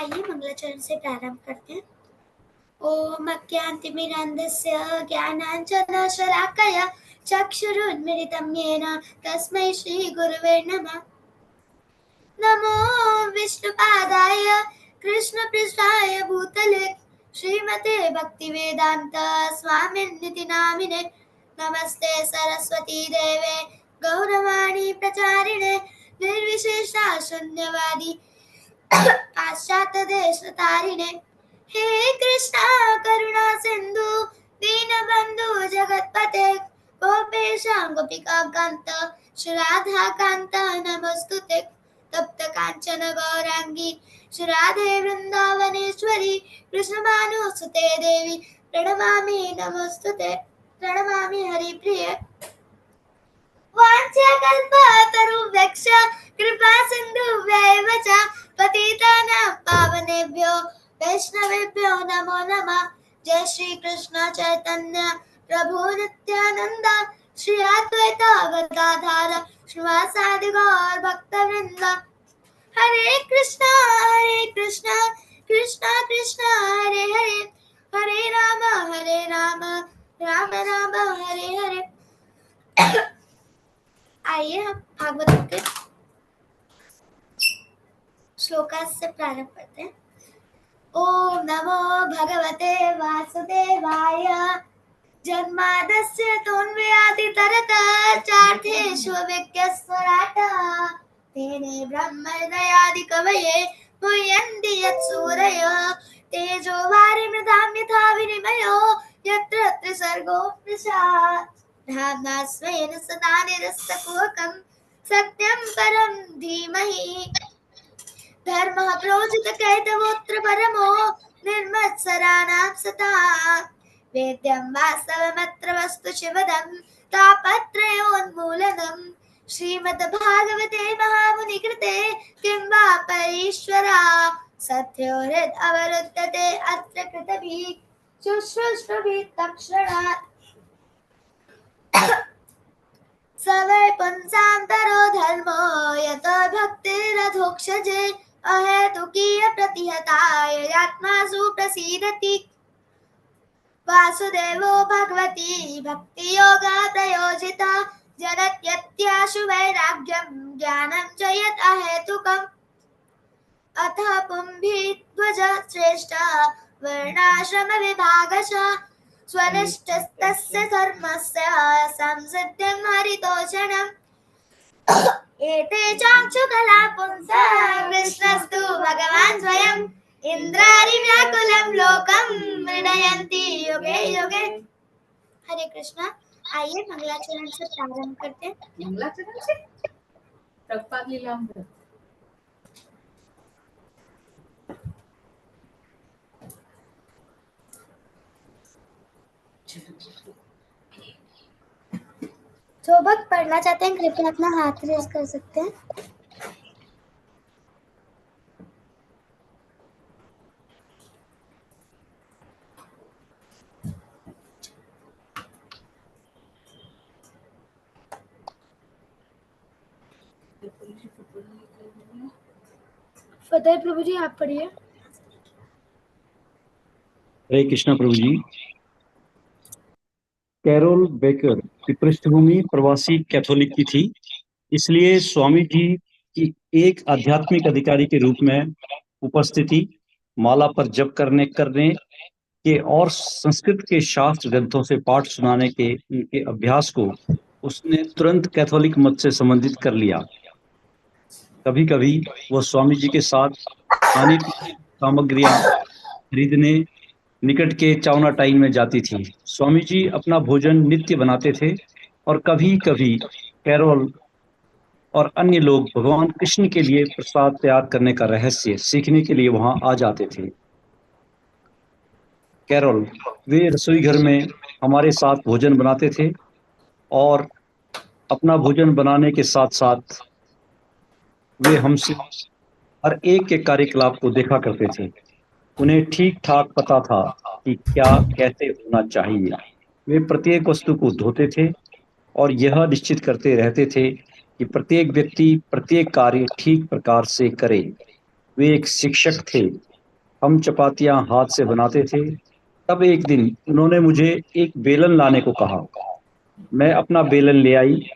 आइए मंगलाचरण से प्रारंभ करते हैं। ओम अज्ञानतिमिरान्धस्य ज्ञानाञ्जनशलाकया चक्षुरुन्मिलितं येन तस्मै श्रीगुरवे नमः। नमो विष्णुपादाय कृष्णपृष्ठाय भूतले श्रीमते भक्तिवेदान्त स्वामिनिति नामिने। नमस्ते सरस्वती देवे गौरवाणी प्रचारिणे निर्विशेषा शून्यवादी पाश्चात्य देश तारिणे। हे कृष्णा करुणा सिंधु दीनबंधु जगतपते गोपेश गोपिका कांत श्री राधा कांत नमस्तुते। तप्त कांचन गौरांगी श्री राधे वृंदावनेश्वरी कृष्णभानुसुते देवी प्रणमामि नमस्तुते। प्रणमामि हरिप्रिये। वाञ्छाकल्पतरुभ्यश्च कृपा सिन्धुभ्यैव च पतितानां पावनेभ्यो वैष्णवेभ्यो नमो नमः। जय श्री कृष्ण चैतन्य प्रभु नित्यानंद श्री अद्वैत गदाधर श्रीवासादि गौर भक्तवृंद। हरे कृष्णा कृष्णा कृष्णा हरे हरे, हरे राम राम राम हरे हरे। आइए हम भागवत के श्लोका से प्रारंभ करते हैं। ओम नमो भगवते वासुदेवाय जन्मादस्य तोन्वयादितरतश्चार्थेषु विज्ञस्वराट् तेने ब्रह्महृदयादि कवये मुह्यन्ति यत्सूरयो तेजो वारिमृधां यथा विनिमयो यत्र त्रिसर्गो मृषा धाम्ना स्वेन सदा निरस्तकुहकं सत्यं परं धीमहि। धर्मः प्रोजितकैतवोऽत्र परमो निर्मत्सराणां सता वेद्यं वास्तवमत्र वस्तु शिवदं तापत्रयोन्मूलनम्। श्रीमद्भागवते महामुनिकृते किं वा परीश्वरा सत्यो हृद् अवरुद्धते अत्र कृतभिः शुश्रूषुभिः तत्क्षणात्। स वै पुंसान्तरो धर्मो यतो भक्तिरधोक्षजे अहेतुकीय प्रतिहताय आत्मासु प्रसीदति। वासुदेवो भगवती भक्तियोगा प्रयोजिता जनत्यत्याशु वैराग्यं ज्ञानं च यत् अहेतुकम्। अथ पुंभिध्वज श्रेष्ठ वर्णाश्रम विभागशः स्वनिष्ठस्तस्य धर्मस्य संसिद्धिं हरितोषणम्। एते चाक्षुकला पुंसः कृष्णस्तु भगवान् स्वयम् इन्द्रारिव्याकुलं लोकं मृडयन्ति युगे युगे। हरे कृष्णा। आइए मंगलाचरण से प्रारंभ करते हैं। मंगलाचरण से प्रभुपाद लीलामृत। जो भक्त पढ़ना चाहते हैं कृपया अपना हाथ रेज कर सकते हैं। फतेह प्रभु जी आप पढ़िए। हरे कृष्णा प्रभु जी। कैरोल बेकर की पृष्ठभूमि प्रवासी कैथोलिक की थी, इसलिए स्वामी जी की एक आध्यात्मिक अधिकारी के रूप में उपस्थिति, माला पर जप करने के और संस्कृत के शास्त्र ग्रंथों से पाठ सुनाने के उनके अभ्यास को उसने तुरंत कैथोलिक मत से संबंधित कर लिया। कभी कभी वह स्वामी जी के साथ खाने पीने की सामग्रियां खरीदने निकट के चावना टाइन में जाती थी। स्वामी जी अपना भोजन नित्य बनाते थे और कभी कभी कैरोल और अन्य लोग भगवान कृष्ण के लिए प्रसाद तैयार करने का रहस्य सीखने के लिए वहां आ जाते थे। कैरोल वे रसोई घर में हमारे साथ भोजन बनाते थे और अपना भोजन बनाने के साथ साथ वे हमसे हर एक के कार्यकलाप को देखा करते थे। उन्हें ठीक ठाक पता था कि क्या कैसे होना चाहिए। वे प्रत्येक वस्तु को धोते थे और यह निश्चित करते रहते थे कि प्रत्येक व्यक्ति प्रत्येक कार्य ठीक प्रकार से करे। वे एक शिक्षक थे हम चपातियां हाथ से बनाते थे। तब एक दिन उन्होंने मुझे एक बेलन लाने को कहा। मैं अपना बेलन ले आई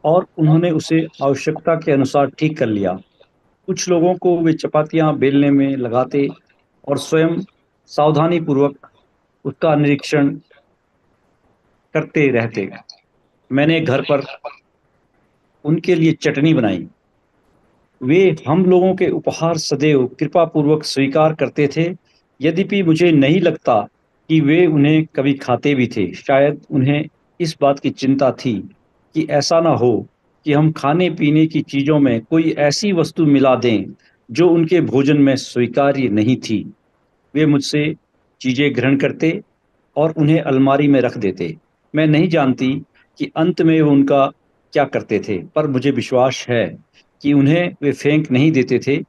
और उन्होंने उसे आवश्यकता के अनुसार ठीक कर लिया। कुछ लोगों को वे चपातियां बेलने में लगाते और स्वयं सावधानी पूर्वक उसका निरीक्षण करते रहते। मैंने घर पर उनके लिए चटनी बनाई। वे हम लोगों के उपहार सदैव कृपापूर्वक स्वीकार करते थे। यद्यपि मुझे नहीं लगता कि वे उन्हें कभी खाते भी थे। शायद उन्हें इस बात की चिंता थी कि ऐसा ना हो कि हम खाने पीने की चीजों में कोई ऐसी वस्तु मिला दें जो उनके भोजन में स्वीकार्य नहीं थी। वे मुझसे चीजें ग्रहण करते और उन्हें अलमारी में रख देते। मैं नहीं जानती कि अंत में वो उनका क्या करते थे, पर मुझे विश्वास है कि उन्हें वे फेंक नहीं देते थे।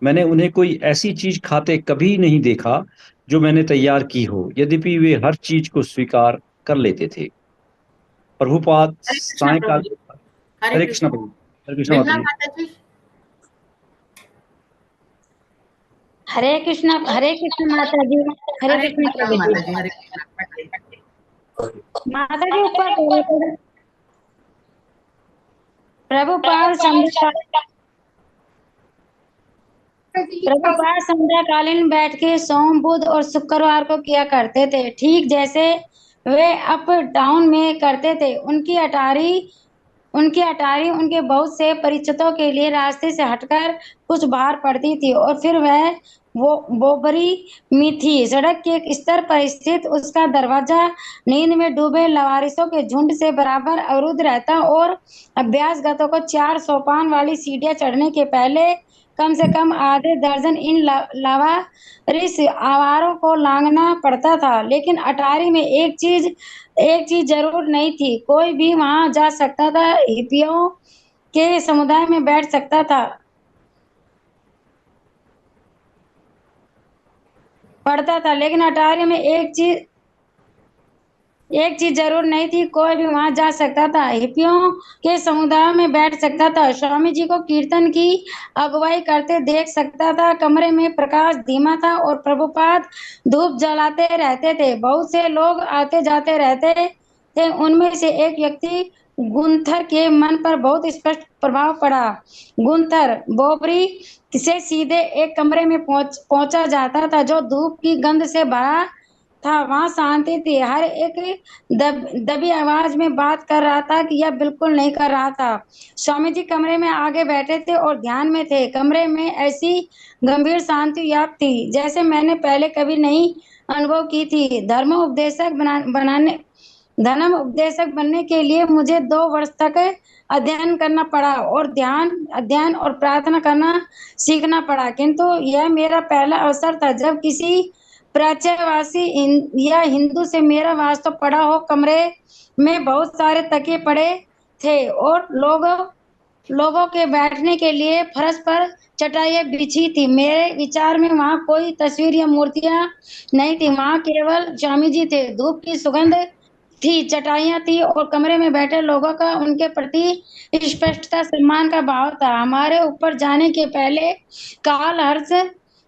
मैंने उन्हें कोई ऐसी चीज खाते कभी नहीं देखा जो मैंने तैयार की हो। यद्यपि वे हर चीज को स्वीकार कर लेते थे। प्रभुपाद हरे कृष्णा प्रभु सायकाल। जी। हरे हरे कृष्ण कृष्णा। प्रभु। हरे कृष्ण माता बिमला जी। माता जी। हरे कृष्णा माता जी। हरे हरे कृष्णा कृष्णा प्रभु जी। माता जी। हरे कृष्णा माता जी। माता जी ऊपर बोलो। प्रभुपाद संध्या प्रभुपाद संध्याकालीन बैठ के सोम बुध और शुक्रवार को किया करते थे, ठीक जैसे वे अप टाउन में करते थे। उनकी अटारी उनके बहुत से परिचितों के लिए रास्ते से हटकर कुछ बाहर पड़ती थी और फिर वह वो बोबरी में थी। सड़क के एक स्तर पर स्थित उसका दरवाजा नींद में डूबे लवारिसों के झुंड से बराबर अवरुद्ध रहता और अभ्यासगतों को 4 सोपान वाली सीढ़ियां चढ़ने के पहले कम से कम आधे दर्जन इन लवारिस आवारों को लांघना पड़ता था। लेकिन अटारी में एक चीज जरूर नहीं थी। कोई भी वहां जा सकता था, हिप्पियों के समुदाय में बैठ सकता था, पढ़ता था। लेकिन अटारी में एक चीज जरूर नहीं थी। कोई भी वहां जा सकता था, हिप्पियों के समुदाय में बैठ सकता था, स्वामी जी को कीर्तन की अगुवाई करते देख सकता था। कमरे में प्रकाश धीमा था और प्रभुपाद धूप जलाते रहते थे। बहुत से लोग आते जाते रहते थे। उनमें से एक व्यक्ति गुंथर के मन पर बहुत स्पष्ट प्रभाव पड़ा। गुंथर बोबरी से सीधे एक कमरे में पहुंचा जाता था जो धूप की गंध से भरा था। वहां शांति थी। हर एक दबी आवाज में बात कर रहा था कि यह बिल्कुल नहीं कर रहा था। स्वामी जी कमरे में आगे बैठे थे और ध्यान में थे। कमरे में ऐसी गंभीर शांति व्याप्त थी जैसे मैंने पहले कभी नहीं अनुभव की थी। धर्म उपदेशक बनने के लिए मुझे 2 वर्ष तक अध्ययन करना पड़ा और अध्ययन और प्रार्थना करना सीखना पड़ा, किंतु यह मेरा पहला अवसर था जब किसी प्राच्यवासी या हिंदू से मेरा वास्तव पड़ा हो। कमरे में बहुत सारे तकिए पड़े थे और लोगों के बैठने के लिए फर्श पर चटाइयां बिछी थी। मेरे विचार में वहां कोई तस्वीर या मूर्तियां नहीं थी, वहां केवल स्वामी जी थे। धूप की सुगंध थी, चटाइयां थी और कमरे में बैठे लोगों का उनके प्रति स्पष्टता सम्मान का भाव था। हमारे ऊपर जाने के पहले काल हर्ष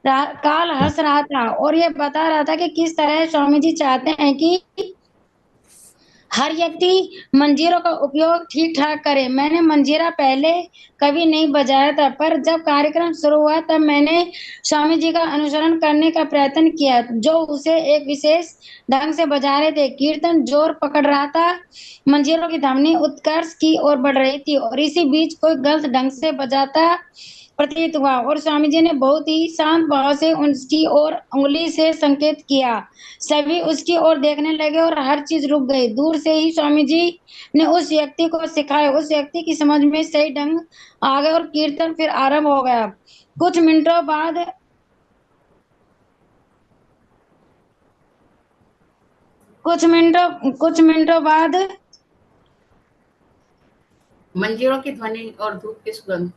काल हंस रहा था और ये बता रहा था कि किस तरह स्वामी जी चाहते हैं कि हर व्यक्ति मंजीरों का उपयोग ठीक ठाक करे। मैंने मंजीरा पहले कभी नहीं बजाया था, पर जब कार्यक्रम शुरू हुआ तब मैंने स्वामी जी का अनुसरण करने का प्रयत्न किया जो उसे एक विशेष ढंग से बजा रहे थे। कीर्तन जोर पकड़ रहा था, मंजीरों की ध्वनि उत्कर्ष की ओर बढ़ रही थी और इसी बीच कोई गलत ढंग से बजाता प्रतीत हुआ और स्वामी जी ने बहुत ही शांत भाव से उसकी ओर उंगली से संकेत किया। सभी उसकी ओर देखने लगे और हर चीज रुक गई। दूर से ही स्वामी जी ने उस व्यक्ति को सिखाया। उस व्यक्ति की समझ में सही ढंग आ गया और कीर्तन फिर आरंभ हो गया। कुछ मिनटों बाद मंजीरों की ध्वनि और धूप की सुगंध।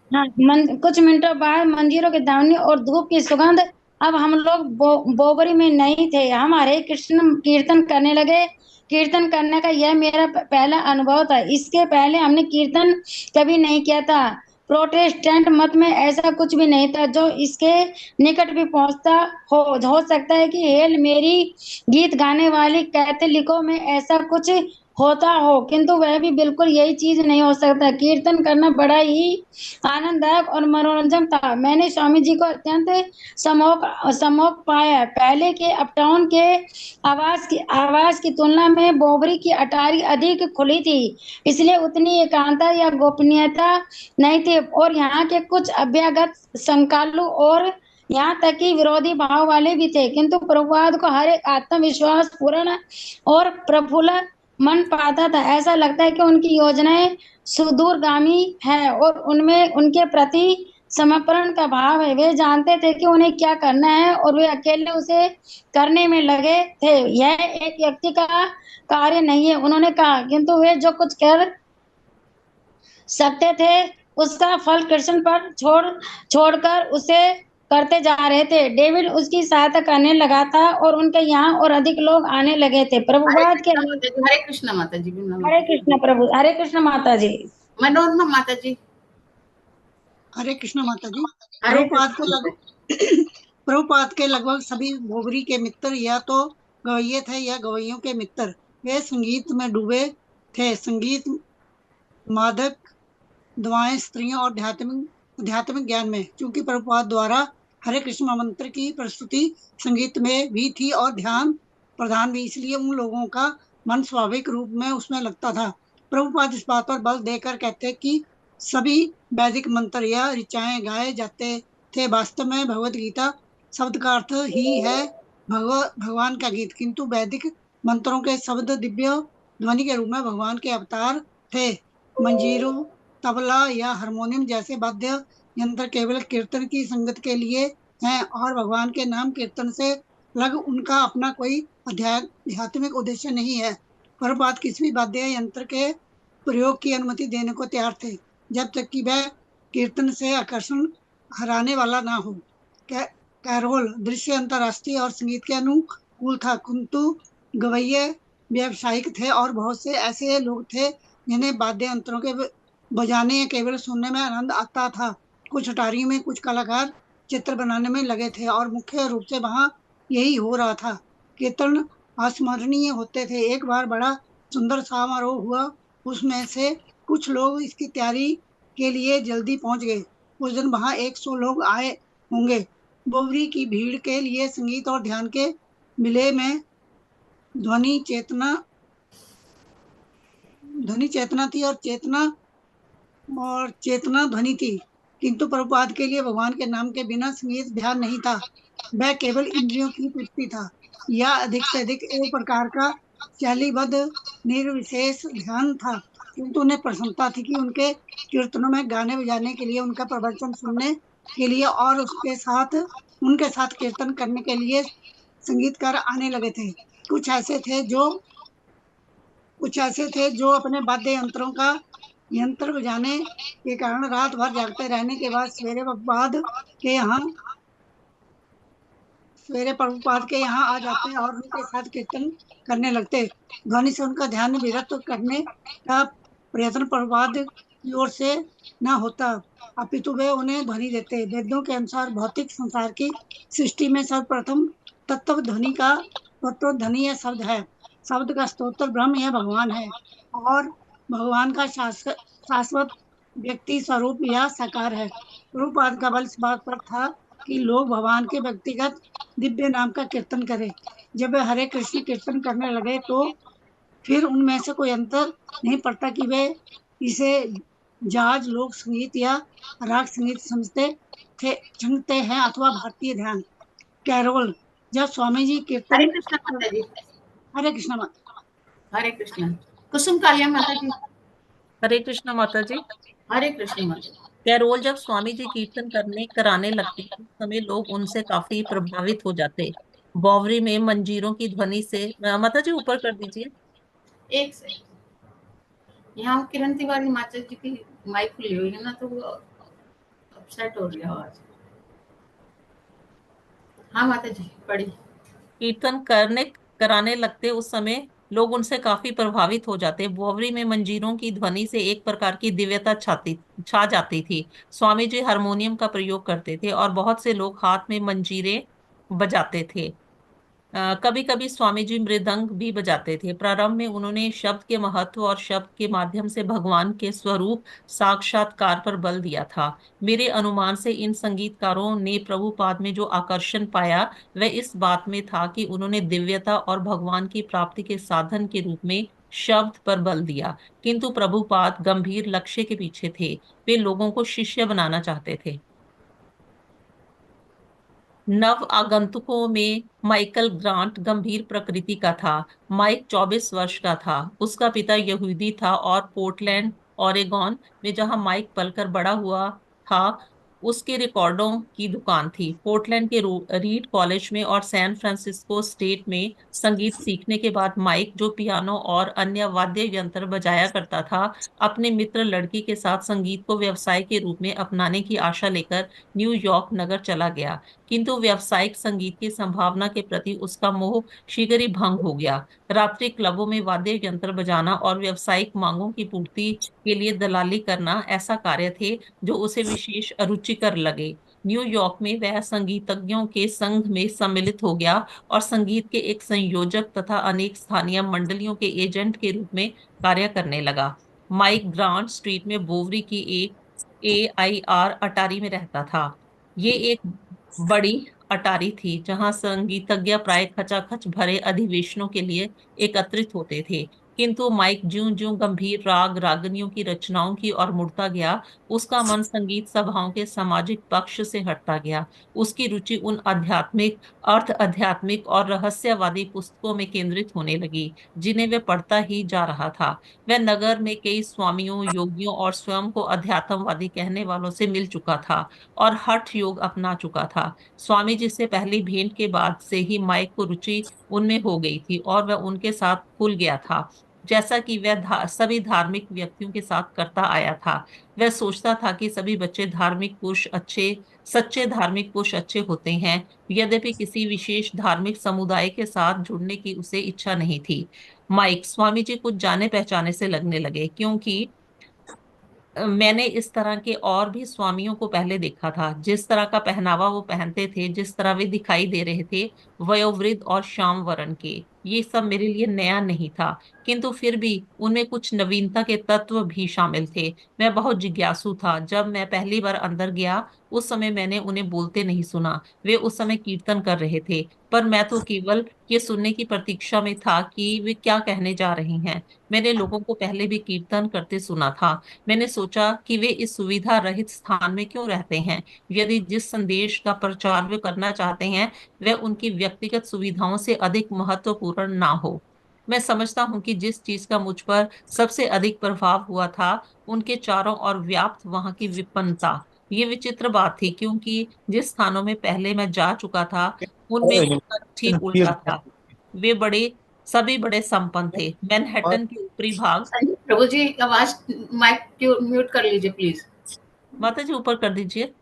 कुछ मिनटों बाद मंजीरों की ध्वनि और धूप की सुगंध। अब हम लोग बोबरी में नहीं थे, हम हरे कृष्ण कीर्तन करने लगे। कीर्तन करने का यह मेरा पहला अनुभव था। इसके पहले हमने कीर्तन कभी नहीं किया था। प्रोटेस्टेंट मत में ऐसा कुछ भी नहीं था जो इसके निकट भी पहुंचता हो सकता है कि हेल मेरी गीत गाने वाली कैथोलिकों में ऐसा कुछ होता हो, किंतु वह भी बिल्कुल यही चीज नहीं हो सकता। कीर्तन करना बड़ा ही आनंददायक और मनोरंजन था। मैंने स्वामी जी को अत्यंत सम्मोहक पाया। पहले के अपटाउन के आवाज की तुलना में बोबरी की अटारी अधिक खुली थी, इसलिए उतनी एकांतता या गोपनीयता नहीं थी, और यहाँ के कुछ अभ्यागत संकालु और यहाँ तक कि विरोधी भाव वाले भी थे, किंतु प्रभुपाद को हर एक आत्मविश्वास पूर्ण और प्रफुल्ल मन पाता था। ऐसा लगता है कि उनकी योजनाएं सुदूरगामी है और उनमें उनके प्रति समर्पण का भाव है। वे जानते थे कि उन्हें क्या करना है और वे अकेले उसे करने में लगे थे। यह एक व्यक्ति का कार्य नहीं है, उन्होंने कहा, किंतु वे जो कुछ कर सकते थे उसका फल कृष्ण पर छोड़कर उसे करते जा रहे थे। डेविड उसकी सहायता करने लगा था और उनके यहाँ और अधिक लोग आने लगे थे। प्रभुपाद के हरे कृष्ण माता जी। हरे कृष्ण प्रभु, हरे कृष्ण माता जी। मनोरमा माता जी। हरे कृष्ण माता जी। हरे प्रभुपाद के लगभग सभी भोगरी के मित्र या तो गवैये थे या गवैयों के मित्र। वे संगीत में डूबे थे, संगीत, मादक, दवाएं, स्त्रियों और आध्यात्मिक ज्ञान में। क्योंकि प्रभुपाद द्वारा हरे कृष्ण मंत्र की प्रस्तुति संगीत में भी थी और ध्यान प्रधान भी, इसलिए उन लोगों का मन स्वाभाविक रूप में उसमें लगता था। प्रभुपाद इस बात पर बल देकर कहते कि सभी वैदिक मंत्र या ऋचाएं गाए जाते थे। वास्तव में भगवत गीता शब्द का अर्थ ही है भगवान का गीत, किंतु वैदिक मंत्रों के शब्द दिव्य ध्वनि के रूप में भगवान के अवतार थे। मंजीरों, तबला या हारमोनियम जैसे वाद्य यंत्र केवल कीर्तन की संगत के लिए हैं और भगवान के नाम कीर्तन से लग उनका अपना कोई आध्यात्मिक उद्देश्य नहीं है। प्रभुपाद किसी भी वाद्य यंत्र के प्रयोग की अनुमति देने को तैयार थे, जब तक कि वह कीर्तन से आकर्षण हराने वाला ना हो। कैरोल दृश्य अंतरराष्ट्रीय और संगीत के अनुकूल था, किंतु गवैये व्यावसायिक थे और बहुत से ऐसे लोग थे जिन्हें वाद्य यंत्रों के बजाने या केवल सुनने में आनंद आता था। कुछ अटारियों में कुछ कलाकार चित्र बनाने में लगे थे और मुख्य रूप से वहां यही हो रहा था। कीर्तन अस्मरणीय होते थे। एक बार बड़ा सुंदर समारोह हुआ, उसमें से कुछ लोग इसकी तैयारी के लिए जल्दी पहुंच गए। उस दिन वहां 100 लोग आए होंगे। बोबरी की भीड़ के लिए संगीत और ध्यान के मिले में ध्वनि चेतना थी और चेतना ध्वनि थी, किंतु प्रभुपाद के लिए भगवान के नाम के बिना संगीत ध्यान नहीं था। वह केवल इंद्रियों की तृप्ति था या अधिक से अधिक एक प्रकार का शैलीबद्ध निर्विशेष ध्यान था। किंतु उन्हें प्रसन्नता थी कि उनके कीर्तनों में गाने बजाने के लिए, उनका प्रवचन सुनने के लिए और उनके साथ कीर्तन करने के लिए संगीतकार आने लगे थे। कुछ ऐसे थे जो अपने वाद्य यंत्र बजाने के कारण रात भर जागते रहने के बाद सवेरे प्रभुपाद के यहाँ आ जाते और उनके साथ कीर्तन करने लगते। ध्वनि से उनका ध्यान विरत करने का प्रयत्न प्रभुपाद की ओर से न होता, अपितु वे उन्हें ध्वनि देते। वेदों के अनुसार भौतिक संसार की सृष्टि में सर्वप्रथम तत्व ध्वनि यह शब्द है। शब्द का स्रोत ब्रह्म या भगवान है और भगवान का शाश्वत व्यक्ति स्वरूप या साकार है। प्रभुपाद का बल इस बात पर था कि लोग भगवान के व्यक्तिगत दिव्य नाम का कीर्तन करें। जब वे हरे कृष्ण कीर्तन करने लगे तो फिर उनमें से कोई अंतर नहीं पड़ता कि वे इसे जाज लोक संगीत या राग संगीत समझते हैं अथवा भारतीय ध्यान। कैरोल, जब स्वामी जी कीर्तन हरे कृष्ण माता जी। हरे कृष्ण माता। हरे कृष्ण। कुसुम कालिया माता जी। हरे कृष्ण माता जी। हरे कृष्ण माता जी। कैरोल, जब स्वामी जी कीर्तन कराने लगते उस समय लोग उनसे काफी प्रभावित हो जाते। बॉवरी में मंजीरों की ध्वनि से, माता जी ऊपर कर दीजिए। एक से यहाँ किरण तिवारी माता जी की माइक खुली हुई है ना, तो वो अपसेट हो रही है आवाज। हाँ माता जी पढ़ी। कीर्तन कराने लगते उस समय लोग उनसे काफी प्रभावित हो जाते। बोवरी में मंजीरों की ध्वनि से एक प्रकार की दिव्यता छा जाती थी। स्वामी जी हारमोनियम का प्रयोग करते थे और बहुत से लोग हाथ में मंजीरे बजाते थे। कभी कभी स्वामी जी मृदंग भी बजाते थे। प्रारंभ में उन्होंने शब्द के महत्व और शब्द के माध्यम से भगवान के स्वरूप साक्षात्कार पर बल दिया था। मेरे अनुमान से इन संगीतकारों ने प्रभुपाद में जो आकर्षण पाया वह इस बात में था कि उन्होंने दिव्यता और भगवान की प्राप्ति के साधन के रूप में शब्द पर बल दिया। किंतु प्रभुपाद गंभीर लक्ष्य के पीछे थे। वे लोगों को शिष्य बनाना चाहते थे। नव आगंतुकों में माइकल ग्रांट गंभीर प्रकृति का था। माइक 24 वर्ष का था। उसका पिता यहूदी था और पोर्टलैंड ओरेगॉन में जहां माइक पलकर बड़ा हुआ था उसके रिकॉर्डों की दुकान थी। पोर्टलैंड के रीड कॉलेज में और सैन फ्रांसिस्को स्टेट में संगीत सीखने के बाद माइक, जो पियानो और अन्य वाद्य यंत्र बजाया करता था, अपने मित्र लड़की के साथ संगीत को व्यवसाय के रूप में अपनाने की आशा लेकर न्यूयॉर्क नगर चला गया। किंतु व्यावसायिक संगीत की संभावना के प्रति उसका मोह शीघ्र ही भंग हो गया। रात्रि क्लबों में वाद्य यंत्र बजाना और व्यावसायिक मांगों की पूर्ति के लिए दलाली करना ऐसा कार्य थे जो उसे विशेष अरुचिकर लगे। न्यूयॉर्क में वह संगीतज्ञों के संघ में सम्मिलित हो गया और संगीत के एक संयोजक तथा अनेक स्थानीय मंडलियों के एजेंट के रूप में कार्य करने लगा। माइक ग्रांट स्ट्रीट में बोवरी की एक AIR अटारी में रहता था। ये एक बड़ी अटारी थी जहां संगीतज्ञ प्राय खचाखच भरे अधिवेशनों के लिए एकत्रित होते थे। किंतु माइक ज्यों ज्यों गंभीर राग रागनियों की रचनाओं की ओर मुड़ता गया, उसका मन संगीत सभाओं के सामाजिक पक्ष से हटता गया। उसकी रुचि उन आध्यात्मिक, अर्थ आध्यात्मिक और रहस्यवादी पुस्तकों में केंद्रित होने लगी जिन्हें वह पढ़ता ही जा रहा था। वह नगर में कई स्वामियों, योगियों और स्वयं को अध्यात्मवादी कहने वालों से मिल चुका था और हठ योग अपना चुका था। स्वामी जी से पहली भेंट के बाद से ही माइक को रुचि उनमें हो गई थी और वह उनके साथ खुल गया था, जैसा कि वह सभी धार्मिक व्यक्तियों के साथ करता आया था। वह सोचता था कि सभी बच्चे धार्मिक पुरुष अच्छे, सच्चे धार्मिक पुरुष अच्छे होते हैं। यद्यपि किसी विशेष धार्मिक समुदाय के साथ जुड़ने की उसे इच्छा नहीं थी। माइक स्वामी जी कुछ जाने पहचाने से लगने लगे, क्योंकि मैंने इस तरह के और भी स्वामियों को पहले देखा था। जिस तरह का पहनावा वो पहनते थे, जिस तरह वे दिखाई दे रहे थे, वयोवृद्ध और श्याम वर्ण के, ये सब मेरे लिए नया नहीं था। किंतु फिर भी उनमें कुछ नवीनता के तत्व भी शामिल थे। मैं बहुत जिज्ञासु था। जब मैं पहली बार अंदर गया उस समय मैंने उन्हें बोलते नहीं सुना। वे उस समय कीर्तन कर रहे थे, पर मैं तो केवल ये सुनने की प्रतीक्षा में था कि वे क्या कहने जा रहे हैं। मैंने लोगों को पहले भी कीर्तन करते सुना था। मैंने सोचा कि वे इस सुविधा रहित स्थान में क्यों रहते हैं। यदि जिस संदेश का प्रचार वे करना चाहते हैं वह उनकी व्यक्तिगत सुविधाओं से अधिक महत्वपूर्ण ना हो। मैं समझता हूं कि जिस चीज का मुझ पर सबसे अधिक प्रभाव हुआ था उनके चारों ओर व्याप्त वहां की विपन्नता। ये विचित्र बात थी, क्योंकि जिस स्थानों में पहले मैं जा चुका था उनमें उसका ठीक उल्टा था। वे सभी बड़े संपन्न थे। मैनहट्टन के ऊपरी भाग। प्रभु जी आवाज माइक म्यूट कर लीजिए प्लीज। माता जी ऊपर कर दीजिए।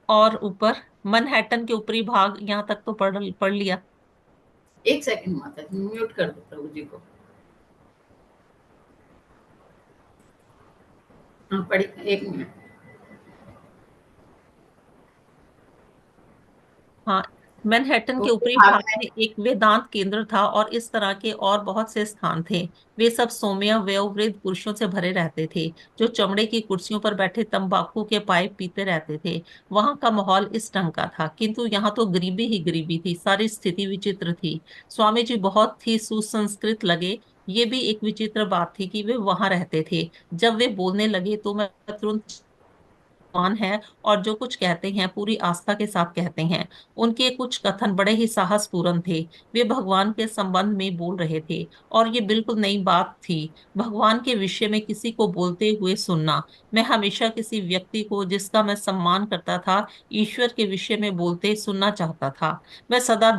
और ऊपर मैनहट्टन के ऊपरी भाग, यहाँ तक तो पढ़ लिया। एक सेकंड माता जी, म्यूट कर दो प्रभु जी को। हाँ पढ़ी, एक मिनट। हाँ, मैनहट्टन के ऊपरी भाग में एक वेदांत केंद्र था और इस तरह के और बहुत से स्थान थे। वे सब सौम्य वयोवृद्ध पुरुषों से भरे रहते थे जो चमड़े की कुर्सियों पर बैठे तंबाकू के पाइप पीते रहते थे। वहां का माहौल इस ढंग का था, किंतु यहाँ तो गरीबी ही गरीबी थी। सारी स्थिति विचित्र थी। स्वामी जी बहुत ही सुसंस्कृत लगे। ये भी एक विचित्र बात थी कि वे वहां रहते थे। जब वे बोलने लगे तो मैं तुरंत है और जो कुछ कहते हैं पूरी आस्था के साथ कहते हैं। उनके कुछ कथन बड़े ही साहसपूर्ण थे। वे भगवान के संबंध में बोल रहे थे और ये बिल्कुल नई बात थी, भगवान के विषय में किसी को बोलते हुए सुनना। मैं हमेशा किसी व्यक्ति को जिसका मैं सम्मान करता था ईश्वर के विषय में बोलते सुनना चाहता था। मैं सदा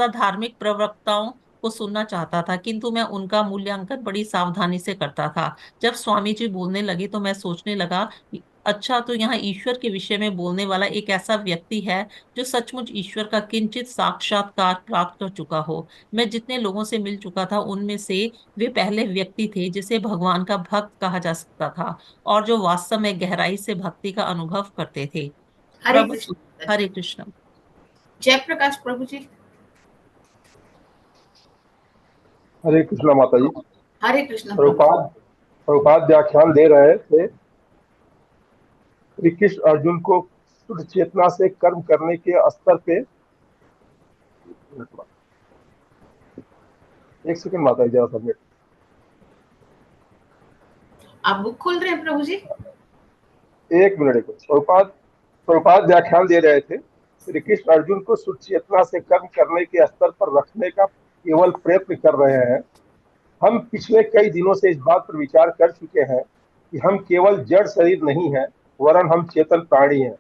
धार्मिक प्रवक्ताओं को सुनना चाहता था, किंतु मैं उनका मूल्यांकन बड़ी सावधानी से करता था। जब स्वामी जी बोलने लगे तो मैं सोचने लगा अच्छा, तो यहाँ ईश्वर के विषय में बोलने वाला एक ऐसा व्यक्ति है जो सचमुच ईश्वर का किंचित साक्षात्कार प्राप्त कर चुका हो। मैं जितने लोगों से मिल चुका था उनमें से वे पहले व्यक्ति थे जिसे भगवान का भक्त कहा जा सकता था और जो वास्तव में गहराई से भक्ति का अनुभव करते थे। हरे प्रभु, कृष्ण। हरे कृष्ण। जय प्रकाश प्रभु जी। हरे कृष्णा माता जी। हरे कृष्ण प्रभु। प्रभुपाद व्याख्यान दे रहे थे। श्री कृष्ण अर्जुन को शुद्ध चेतना से कर्म करने के स्तर पे, एक सेकंड माता जी जरा सबमिट। आप बुक खोल रहे हैं प्रभु जी? एक मिनट। प्रभुपाद व्याख्यान दे रहे थे। श्री कृष्ण अर्जुन को शुद्ध चेतना से कर्म करने के स्तर पर रखने का केवल प्रयत्न कर रहे हैं। हम पिछले कई दिनों से इस बात पर विचार कर चुके हैं कि हम केवल जड़ शरीर नहीं हैं, वरन हम चेतन प्राणी हैं।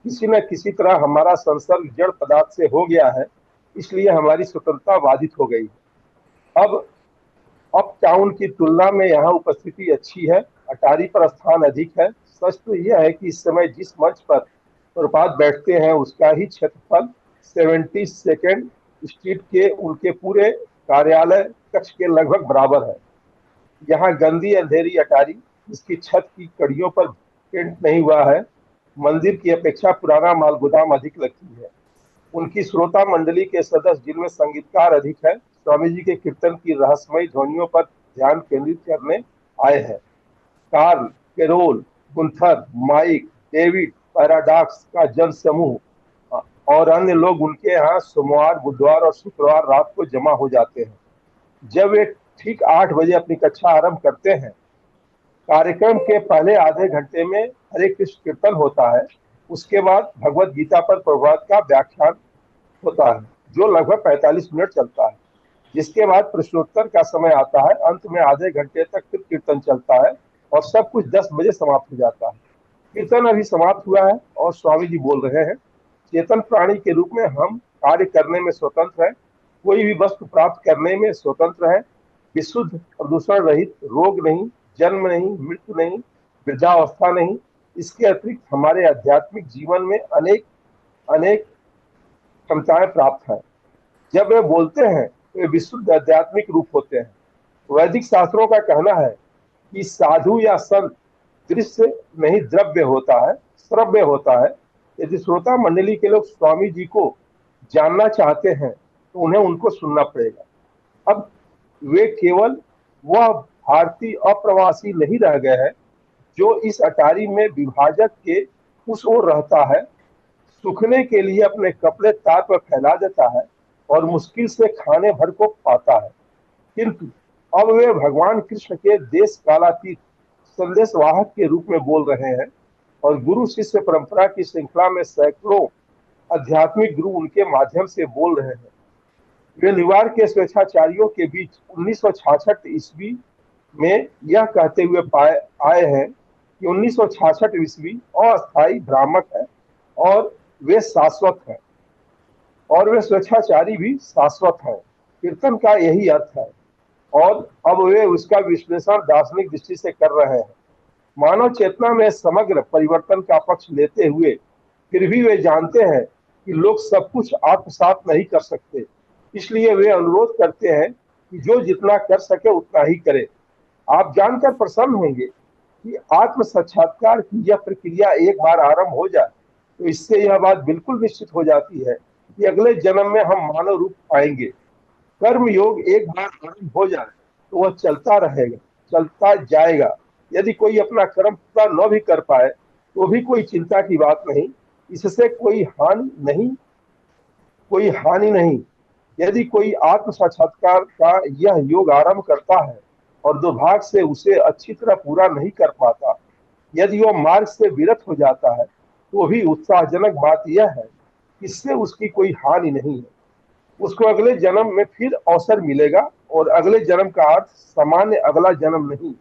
किसी न किसी तरह हमारा संसर्ग जड़ पदार्थ से हो गया है, इसलिए हमारी स्वतंत्रता बाधित हो गई है। अब अपटाउन की तुलना में यहाँ उपस्थिति अच्छी है, अटारी पर स्थान अधिक है। सच तो यह है कि इस समय जिस मंच पर प्रभुपाद बैठते हैं उसका ही क्षेत्रफल 72nd स्ट्रीट के उनके पूरे कार्यालय कक्ष के लगभग बराबर है। यहाँ गंदी अंधेरी अटारी, जिसकी छत की कड़ियों पर पेंट नहीं हुआ है, मंदिर की अपेक्षा पुराना माल गोदाम अधिक लगती है। उनकी श्रोता मंडली के सदस्य, जिनमें संगीतकार अधिक है, स्वामी जी के कीर्तन की रहस्यमयी ध्वनियों पर ध्यान केंद्रित करने आए हैं। Karl, Carol, Gunther, Mike, David, paradox का जन समूह और अन्य लोग उनके यहाँ सोमवार, बुधवार और शुक्रवार रात को जमा हो जाते हैं। जब वे ठीक 8 बजे अपनी कक्षा आरंभ करते हैं, कार्यक्रम के पहले आधे घंटे में हरे कृष्ण कीर्तन होता है। उसके बाद भगवत गीता पर प्रभुपाद का व्याख्यान होता है, जो लगभग 45 मिनट चलता है, जिसके बाद प्रश्नोत्तर का समय आता है। अंत में आधे घंटे तक फिर कीर्तन चलता है और सब कुछ 10 बजे समाप्त हो जाता है। कीर्तन अभी समाप्त हुआ है और स्वामी जी बोल रहे हैं, चेतन प्राणी के रूप में हम कार्य करने में स्वतंत्र है, कोई भी वस्तु प्राप्त करने में स्वतंत्र है, विशुद्ध प्रदूषण रहित, रोग नहीं, जन्म नहीं, मृत्यु नहीं, वृद्धावस्था नहीं। इसके अतिरिक्त हमारे आध्यात्मिक जीवन में अनेक अनेक क्षमताएं प्राप्त हैं। जब वे बोलते हैं तो वे विशुद्ध आध्यात्मिक रूप होते हैं। वैदिक शास्त्रों का कहना है कि साधु या संत दृश्य नहीं द्रव्य होता है, श्रव्य होता है। यदि श्रोता मंडली के लोग स्वामी जी को जानना चाहते हैं तो उन्हें उनको सुनना पड़ेगा। अब वे केवल वह भारतीय अप्रवासी नहीं रह गए हैं जो इस अटारी में विभाजक के उस ओर रहता है, सूखने के लिए अपने कपड़े तार पर फैला देता है और मुश्किल से खाने भर को पाता है। किंतु अब वे भगवान कृष्ण के देश कालातीत संदेश वाहक के रूप में बोल रहे हैं और गुरु शिष्य परंपरा की श्रृंखला में सैकड़ों आध्यात्मिक गुरु उनके माध्यम से बोल रहे हैं। वे न्यूयॉर्क के स्वेच्छाचारियों के बीच 1966 ईस्वी में यह कहते हुए आए हैं कि 1966 ईस्वी अस्थायी भ्रामक है और वे शाश्वत हैं, और वे स्वेच्छाचारी भी शाश्वत हैं। कीर्तन का यही अर्थ है और अब वे उसका विश्लेषण दार्शनिक दृष्टि से कर रहे हैं। मानव चेतना में समग्र परिवर्तन का पक्ष लेते हुए फिर भी वे जानते हैं कि लोग सब कुछ आत्मसात नहीं कर सकते, इसलिए वे अनुरोध करते हैं कि जो जितना कर सके उतना ही करे। आप जानकर प्रसन्न होंगे कि आत्म साक्षात्कार की यह प्रक्रिया एक बार आरंभ हो जाए तो इससे यह बात बिल्कुल निश्चित हो जाती है कि अगले जन्म में हम मानव रूप पाएंगे। कर्म योग एक बार आरंभ हो जाए तो वह चलता रहेगा, चलता जाएगा। यदि कोई अपना कर्म पूरा न भी कर पाए तो भी कोई चिंता की बात नहीं, इससे कोई हानि नहीं। यदि कोई आत्म साक्षात्कार का यह योग आरंभ करता है और दुर्भाग्य से उसे अच्छी तरह पूरा नहीं कर पाता, यदि वह मार्ग से विरत हो जाता है, तो भी उत्साहजनक बात यह है कि इससे उसकी कोई हानि नहीं है। उसको अगले जन्म में फिर अवसर मिलेगा और अगले जन्म का अर्थ सामान्य अगला जन्म नहीं।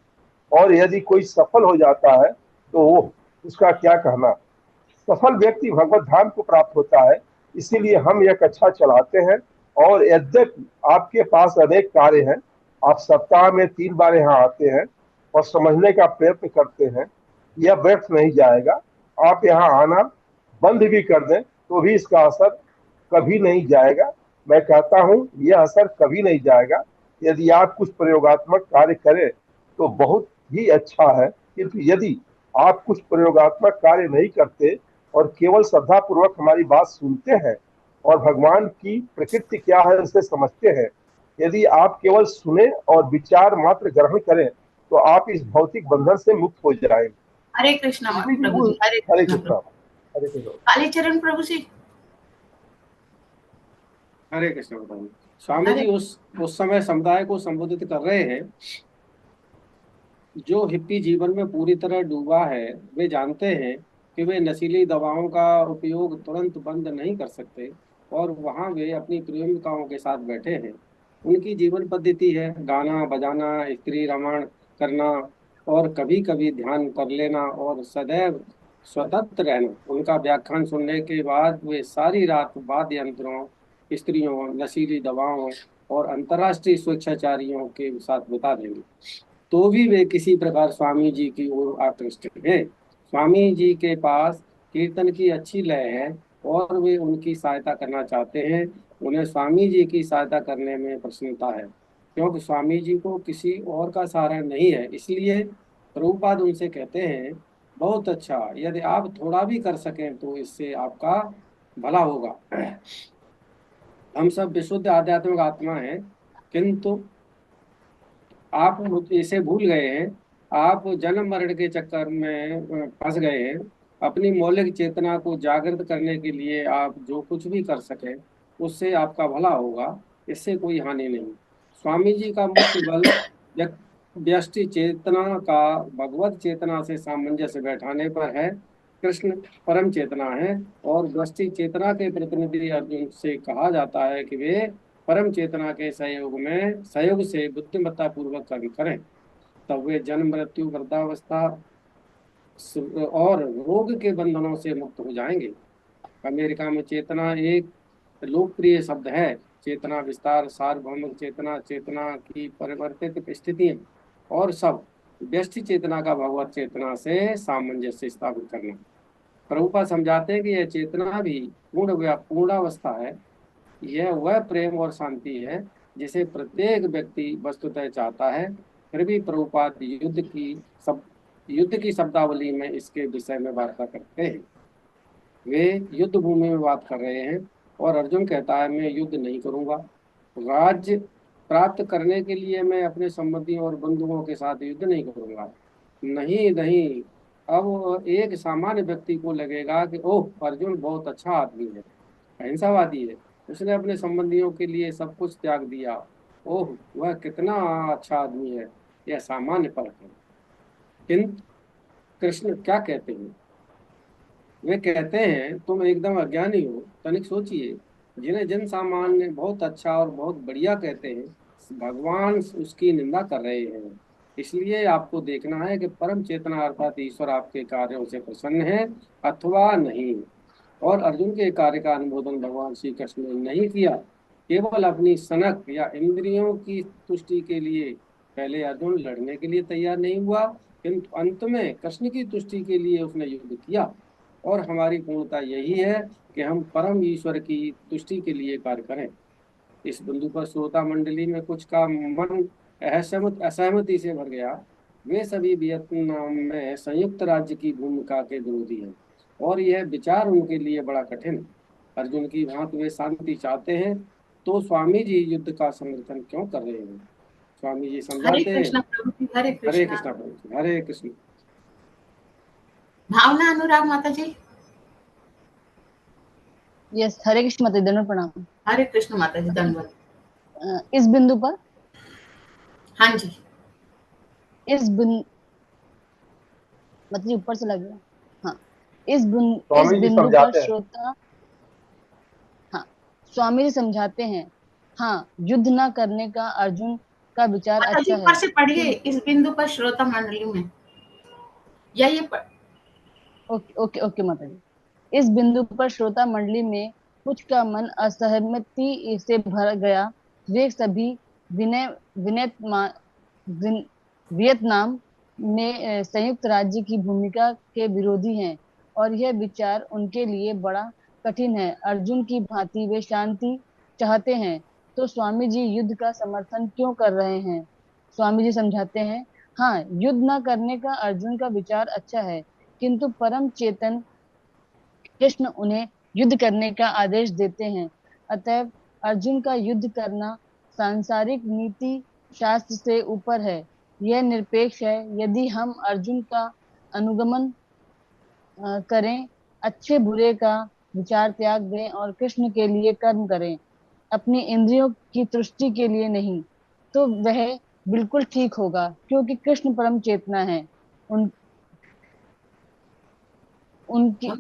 और यदि कोई सफल हो जाता है तो वो उसका क्या कहना। सफल व्यक्ति भगवत धाम को प्राप्त होता है। इसीलिए हम यह कक्षा चलाते हैं और यद्यपि आपके पास अनेक कार्य हैं, आप सप्ताह में 3 बार यहाँ आते हैं और समझने का प्रयत्न करते हैं, यह व्यर्थ नहीं जाएगा। आप यहाँ आना बंद भी कर दें तो भी इसका असर कभी नहीं जाएगा। मैं कहता हूँ यह असर कभी नहीं जाएगा। यदि आप कुछ प्रयोगात्मक कार्य करें तो बहुत ही अच्छा है, किंतु यदि आप कुछ प्रयोगात्मक कार्य नहीं करते और केवल श्रद्धापूर्वक हमारी बात सुनते हैं और भगवान की प्रकृति क्या है उसे समझते हैं, यदि आप केवल सुने और विचार मात्र ग्रहण करें तो आप इस भौतिक बंधन से मुक्त हो जाएंगे। हरे कृष्णा प्रभु जी, हरे हरे कृष्णा कृष्णा। प्रभु। हरे कृष्णा। कालीचरण प्रभु जी। हरे कृष्ण बताइए। स्वामी जी उस समय समुदाय को संबोधित कर रहे हैं जो हिप्पी जीवन में पूरी तरह डूबा है। वे जानते हैं कि वे नशीली दवाओं का उपयोग तुरंत बंद नहीं कर सकते और वहाँ वे अपनी प्रेमिकाओं के साथ बैठे हैं। उनकी जीवन पद्धति है गाना बजाना, स्त्री रमण करना और कभी कभी ध्यान कर लेना और सदैव स्वतंत्र रहना। उनका व्याख्यान सुनने के बाद वे सारी रात वाद्य यंत्रों, स्त्रियों, नशीली दवाओं और अंतर्राष्ट्रीय स्वेच्छाचारियों के साथ बिता देंगे, तो भी वे किसी प्रकार स्वामी जी की ओर आकृष्ट हैं। स्वामी जी के पास कीर्तन की अच्छी लय है और वे उनकी सहायता करना चाहते हैं। उन्हें स्वामी जी की सहायता करने में प्रसन्नता है क्योंकि स्वामी जी को किसी और का सहारा नहीं है। इसलिए प्रभुपाद उनसे कहते हैं, बहुत अच्छा, यदि आप थोड़ा भी कर सकें तो इससे आपका भला होगा। हम सब विशुद्ध आध्यात्मिक आत्मा हैं, किंतु आप इसे भूल गए हैं। आप जन्म मरण के चक्कर में फंस गए हैं। अपनी मौलिक चेतना को जागृत करने के लिए आप जो कुछ भी कर सके उससे आपका भला होगा, इससे कोई हानि नहीं। स्वामी जी का मुख्य बल व्यष्टि चेतना का भगवत चेतना से सामंजस्य बैठाने पर है। कृष्ण परम चेतना है और व्यष्टि चेतना के प्रतिनिधि अर्जुन से कहा जाता है कि वे परम चेतना के सहयोग से बुद्धिमत्ता पूर्वक कर्म करें, तब वे जन्म मृत्यु वृद्धावस्था और रोग के बंधनों से मुक्त हो जाएंगे। अमेरिका में चेतना एक लोकप्रिय शब्द है। चेतना विस्तार, सार्वभौमिक चेतना, चेतना की परिवर्तित स्थितियां और सब व्यष्टि चेतना का भगवत चेतना से सामंजस्य स्थापित करना। प्रभुपाद समझाते हैं कि यह चेतना भी पूर्णावस्था है। यह वह प्रेम और शांति है जिसे प्रत्येक व्यक्ति वस्तुतः चाहता है। फिर भी प्रभुपाद युद्ध की शब्दावली में इसके विषय में वार्ता करते हैं। वे युद्ध भूमि में बात कर रहे हैं और अर्जुन कहता है, मैं युद्ध नहीं करूंगा। राज्य प्राप्त करने के लिए मैं अपने संबंधियों और बंधुओं के साथ युद्ध नहीं करूंगा। नहीं नहीं, अब एक सामान्य व्यक्ति को लगेगा कि ओह, अर्जुन बहुत अच्छा आदमी है, अहिंसावादी है, उसने अपने संबंधियों के लिए सब कुछ त्याग दिया, ओह वह कितना अच्छा आदमी है। यह सामान्य परख है। किंतु कृष्ण क्या कहते हैं? वे कहते हैं, तुम एकदम अज्ञानी हो। तनिक सोचिए, जिन सामान्य बहुत अच्छा और बहुत बढ़िया कहते हैं, भगवान उसकी निंदा कर रहे हैं। इसलिए आपको देखना है कि परम चेतना अर्थात ईश्वर आपके कार्यों से प्रसन्न है अथवा नहीं। और अर्जुन के कार्य का अनुमोदन भगवान श्री कृष्ण ने नहीं किया, केवल अपनी सनक या इंद्रियों की तुष्टि के लिए। पहले अर्जुन लड़ने के लिए तैयार नहीं हुआ, किंतु अंत में कृष्ण की तुष्टि के लिए उसने युद्ध किया। और हमारी पूर्णता यही है कि हम परम ईश्वर की तुष्टि के लिए कार्य करें। इस बिंदु पर श्रोता मंडली में कुछ का मन असहमति से भर गया। वे सभी वियतनाम में संयुक्त राज्य की भूमिका के विरोधी हैं और यह विचार उनके लिए बड़ा कठिन है। अर्जुन की भांति वे शांति चाहते हैं, तो स्वामी जी युद्ध का समर्थन क्यों कर रहे हैं? स्वामी जी समझाते हैं। हरे कृष्णा प्रभु जी, हरे कृष्ण। भावना अनुराग माता जी। यस, हरे कृष्ण माता जी, दंडवत प्रणाम। हरे कृष्ण माता जी, दंडवत। इस बिंदु पर, हाँ जी, इस बिंदु मतलब ऊपर से लग गया। हाँ, इस बिंदु पर श्रोता, हाँ, स्वामी जी समझाते हैं, हाँ, युद्ध न करने का अर्जुन का विचार अच्छा है। ऊपर से पढ़िए, इस बिंदु पर श्रोता मंडली में, या ये ओके ओके ओके माता जी। इस बिंदु पर श्रोता मंडली में कुछ का मन असहमति से भर गया। वे सभी वियतनाम में संयुक्त राज्य की भूमिका के विरोधी हैं और यह विचार उनके लिए बड़ा कठिन है। अर्जुन की भांति वे शांति चाहते हैं, तो स्वामी जी युद्ध का समर्थन क्यों कर रहे हैं? स्वामी जी समझाते हैं, हाँ, युद्ध न करने का अर्जुन का विचार अच्छा है, किंतु परम चेतन कृष्ण उन्हें युद्ध करने का आदेश देते हैं। अतएव अर्जुन का युद्ध करना सांसारिक नीति शास्त्र से ऊपर है, यह निरपेक्ष है। यदि हम अर्जुन का अनुगमन करें, अच्छे बुरे का विचार त्याग दें और कृष्ण के लिए कर्म करें, अपनी इंद्रियों की तुष्टि के लिए नहीं, तो वह बिल्कुल ठीक होगा, क्योंकि कृष्ण परम चेतना है। उनकी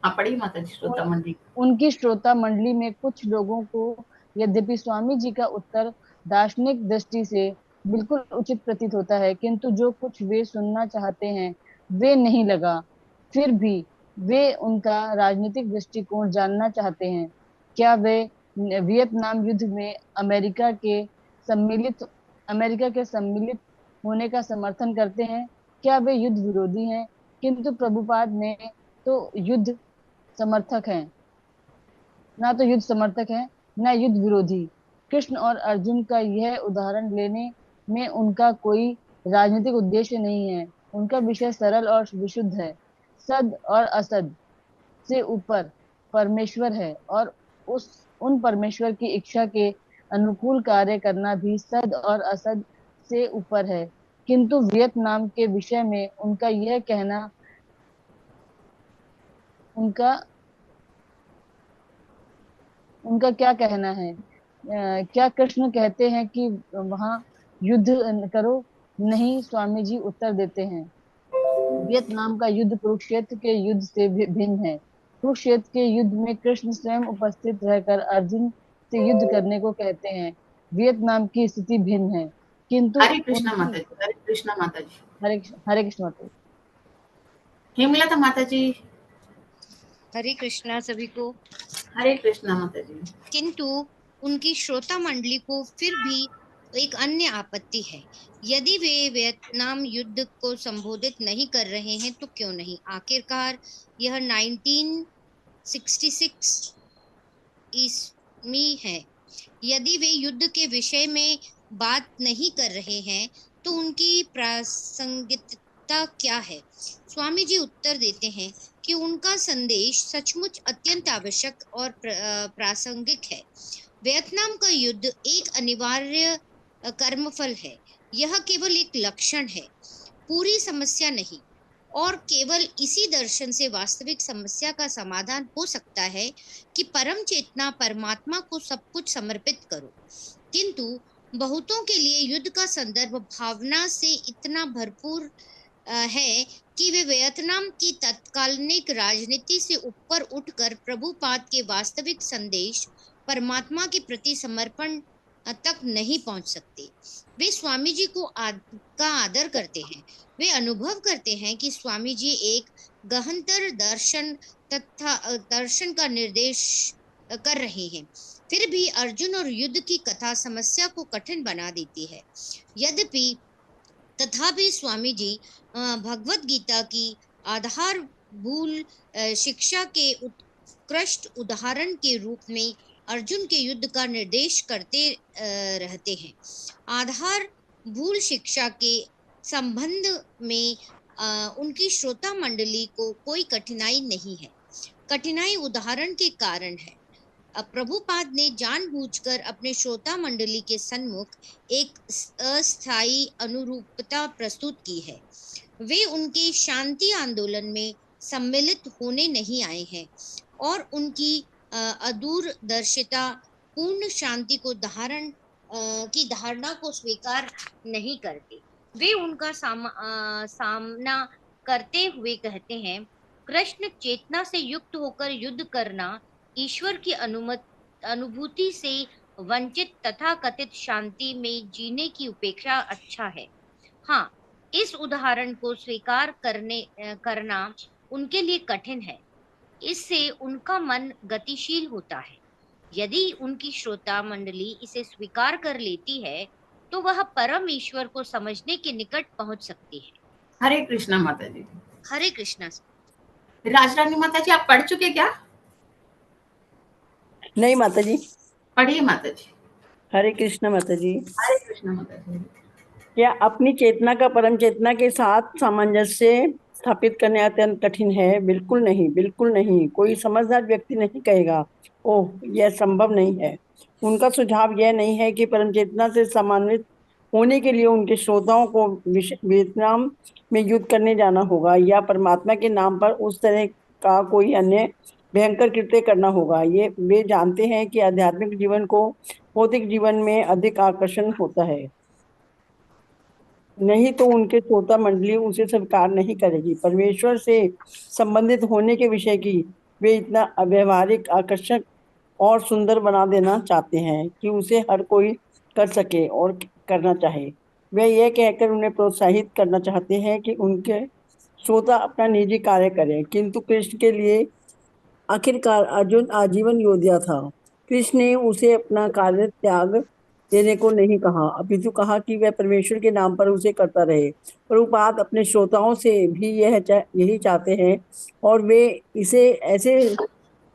पढ़ी माता जी श्रोता मंडली। उनकी श्रोता मंडली में कुछ लोगों को यद्यपि स्वामी जी का उत्तर दार्शनिक दृष्टि से बिल्कुल उचित प्रतीत होता है, किंतु जो कुछ वे सुनना चाहते हैं वे नहीं लगा। फिर भी वे उनका राजनीतिक दृष्टिकोण जानना चाहते हैं। क्या वे वियतनाम युद्ध में अमेरिका के सम्मिलित होने का समर्थन करते हैं? क्या वे युद्ध विरोधी हैं? किंतु प्रभुपाद ने तो युद्ध समर्थक हैं, ना तो युद्ध समर्थक है, ना युद्ध विरोधी। कृष्ण और अर्जुन का यह उदाहरण लेने में उनका कोई राजनीतिक उद्देश्य नहीं है। उनका विषय सरल और विशुद्ध है। सद और असद से ऊपर परमेश्वर है और उन परमेश्वर की इच्छा के अनुकूल कार्य करना भी सद और असद से ऊपर है। किंतु वियतनाम के विषय में उनका यह कहना उनका क्या कहना है? क्या कृष्ण कहते हैं कि वहां युद्ध करो? नहीं, स्वामी जी उत्तर देते हैं, वियतनाम का युद्ध कुरुक्षेत्र के युद्ध से भिन्न है। कुरुक्षेत्र के युद्ध में कृष्ण स्वयं उपस्थित रहकर अर्जुन से युद्ध करने को कहते हैं। वियतनाम की स्थिति भिन्न है, किंतु हरे कृष्णा माता जी, हरे कृष्णा माता जी, हरे कृष्ण माता जी। हेमलता माता जी, हरे कृष्णा सभी को। हरे कृष्णा माता जी। किंतु उनकी श्रोता मंडली को फिर भी एक अन्य आपत्ति है। यदि वे वियतनाम युद्ध को संबोधित नहीं कर रहे हैं तो क्यों नहीं? आखिरकार यह 1966 ईस्वी है। यदि वे युद्ध के विषय में बात नहीं कर रहे हैं तो उनकी प्रासंगिकता क्या है? स्वामी जी उत्तर देते हैं कि उनका संदेश सचमुच अत्यंत आवश्यक और प्रासंगिक है। वियतनाम का युद्ध एक अनिवार्य कर्मफल है। यह केवल एक लक्षण है, पूरी समस्या नहीं। और केवल इसी दर्शन से वास्तविक समस्या का समाधान हो सकता है कि परम चेतना परमात्मा को सब कुछ समर्पित करो। किंतु बहुतों के लिए युद्ध का संदर्भ भावना से इतना भरपूर है कि वे वियतनाम की तत्कालिक राजनीति से ऊपर उठकर प्रभुपाद के वास्तविक संदेश परमात्मा के प्रति समर्पण तक नहीं पहुंच सकते। वे स्वामी जी का आदर करते हैं। वे अनुभव करते हैं कि स्वामी जी एक गहनतर दर्शन का निर्देश कर रहे हैं। फिर भी अर्जुन और युद्ध की कथा समस्या को कठिन बना देती है। यद्यपि तथापि स्वामी जी भगवत गीता की आधारभूत शिक्षा के उत्कृष्ट उदाहरण के रूप में अर्जुन के युद्ध का निर्देश करते रहते हैं। आधारभूत शिक्षा के संबंध में उनकी श्रोता मंडली को कोई कठिनाई नहीं है। कठिनाई उदाहरण के कारण है। प्रभुपाद ने जानबूझकर अपने श्रोता मंडली के सन्मुख एक अस्थायी अनुरूपता प्रस्तुत की है। वे उनके शांति आंदोलन में सम्मिलित होने नहीं आए हैं और उनकी अदूरदर्शिता पूर्ण शांति को की धारणा को स्वीकार नहीं करते। वे उनका सामना करते हुए कहते हैं, कृष्ण चेतना से युक्त होकर युद्ध करना ईश्वर की अनुभूति से वंचित तथा कथित शांति में जीने की उपेक्षा अच्छा है। हाँ, इस उदाहरण को स्वीकार करना उनके लिए कठिन है। इससे उनका मन गतिशील होता है। यदि उनकी श्रोता मंडली इसे स्वीकार कर लेती है तो वह परम ईश्वर को समझने के निकट पहुंच सकती है। हरे कृष्णा माता जी। हरे कृष्णा। राजरानी माता जी, आप पढ़ चुके क्या? नहीं माता जी। पढ़िए माता जी। हरे कृष्णा माता जी। हरे कृष्णा माता जी। क्या अपनी चेतना का परम चेतना के साथ सामंजस्य स्थापित करने अत्यंत कठिन है? बिल्कुल नहीं, बिल्कुल नहीं। कोई समझदार व्यक्ति नहीं कहेगा ओह यह संभव नहीं है। उनका सुझाव यह नहीं है कि परम चेतना से सम्मानित होने के लिए उनके श्रोताओं को वियतनाम में युद्ध करने जाना होगा या परमात्मा के नाम पर उस तरह का कोई अन्य भयंकर कृत्य करना होगा। ये वे जानते हैं कि आध्यात्मिक जीवन को भौतिक जीवन में अधिक आकर्षण होता है, नहीं तो उनके श्रोता मंडली उसे स्वीकार नहीं करेगी। परमेश्वर से संबंधित होने के विषय की वे इतना अव्यवहारिक, आकर्षक और सुंदर बना देना चाहते हैं कि उसे हर कोई कर सके और करना चाहे। वे यह कहकर उन्हें प्रोत्साहित करना चाहते हैं कि उनके श्रोता अपना निजी कार्य करें, किंतु कृष्ण के लिए आखिरकार अर्जुन आजीवन योद्धा था। कृष्ण ने उसे अपना कार्य त्याग देने को नहीं कहा, अपितु कहा कि वह परमेश्वर के नाम पर उसे करता रहे। प्रभुपाद अपने श्रोताओं से भी यही चाहते हैं और वे इसे ऐसे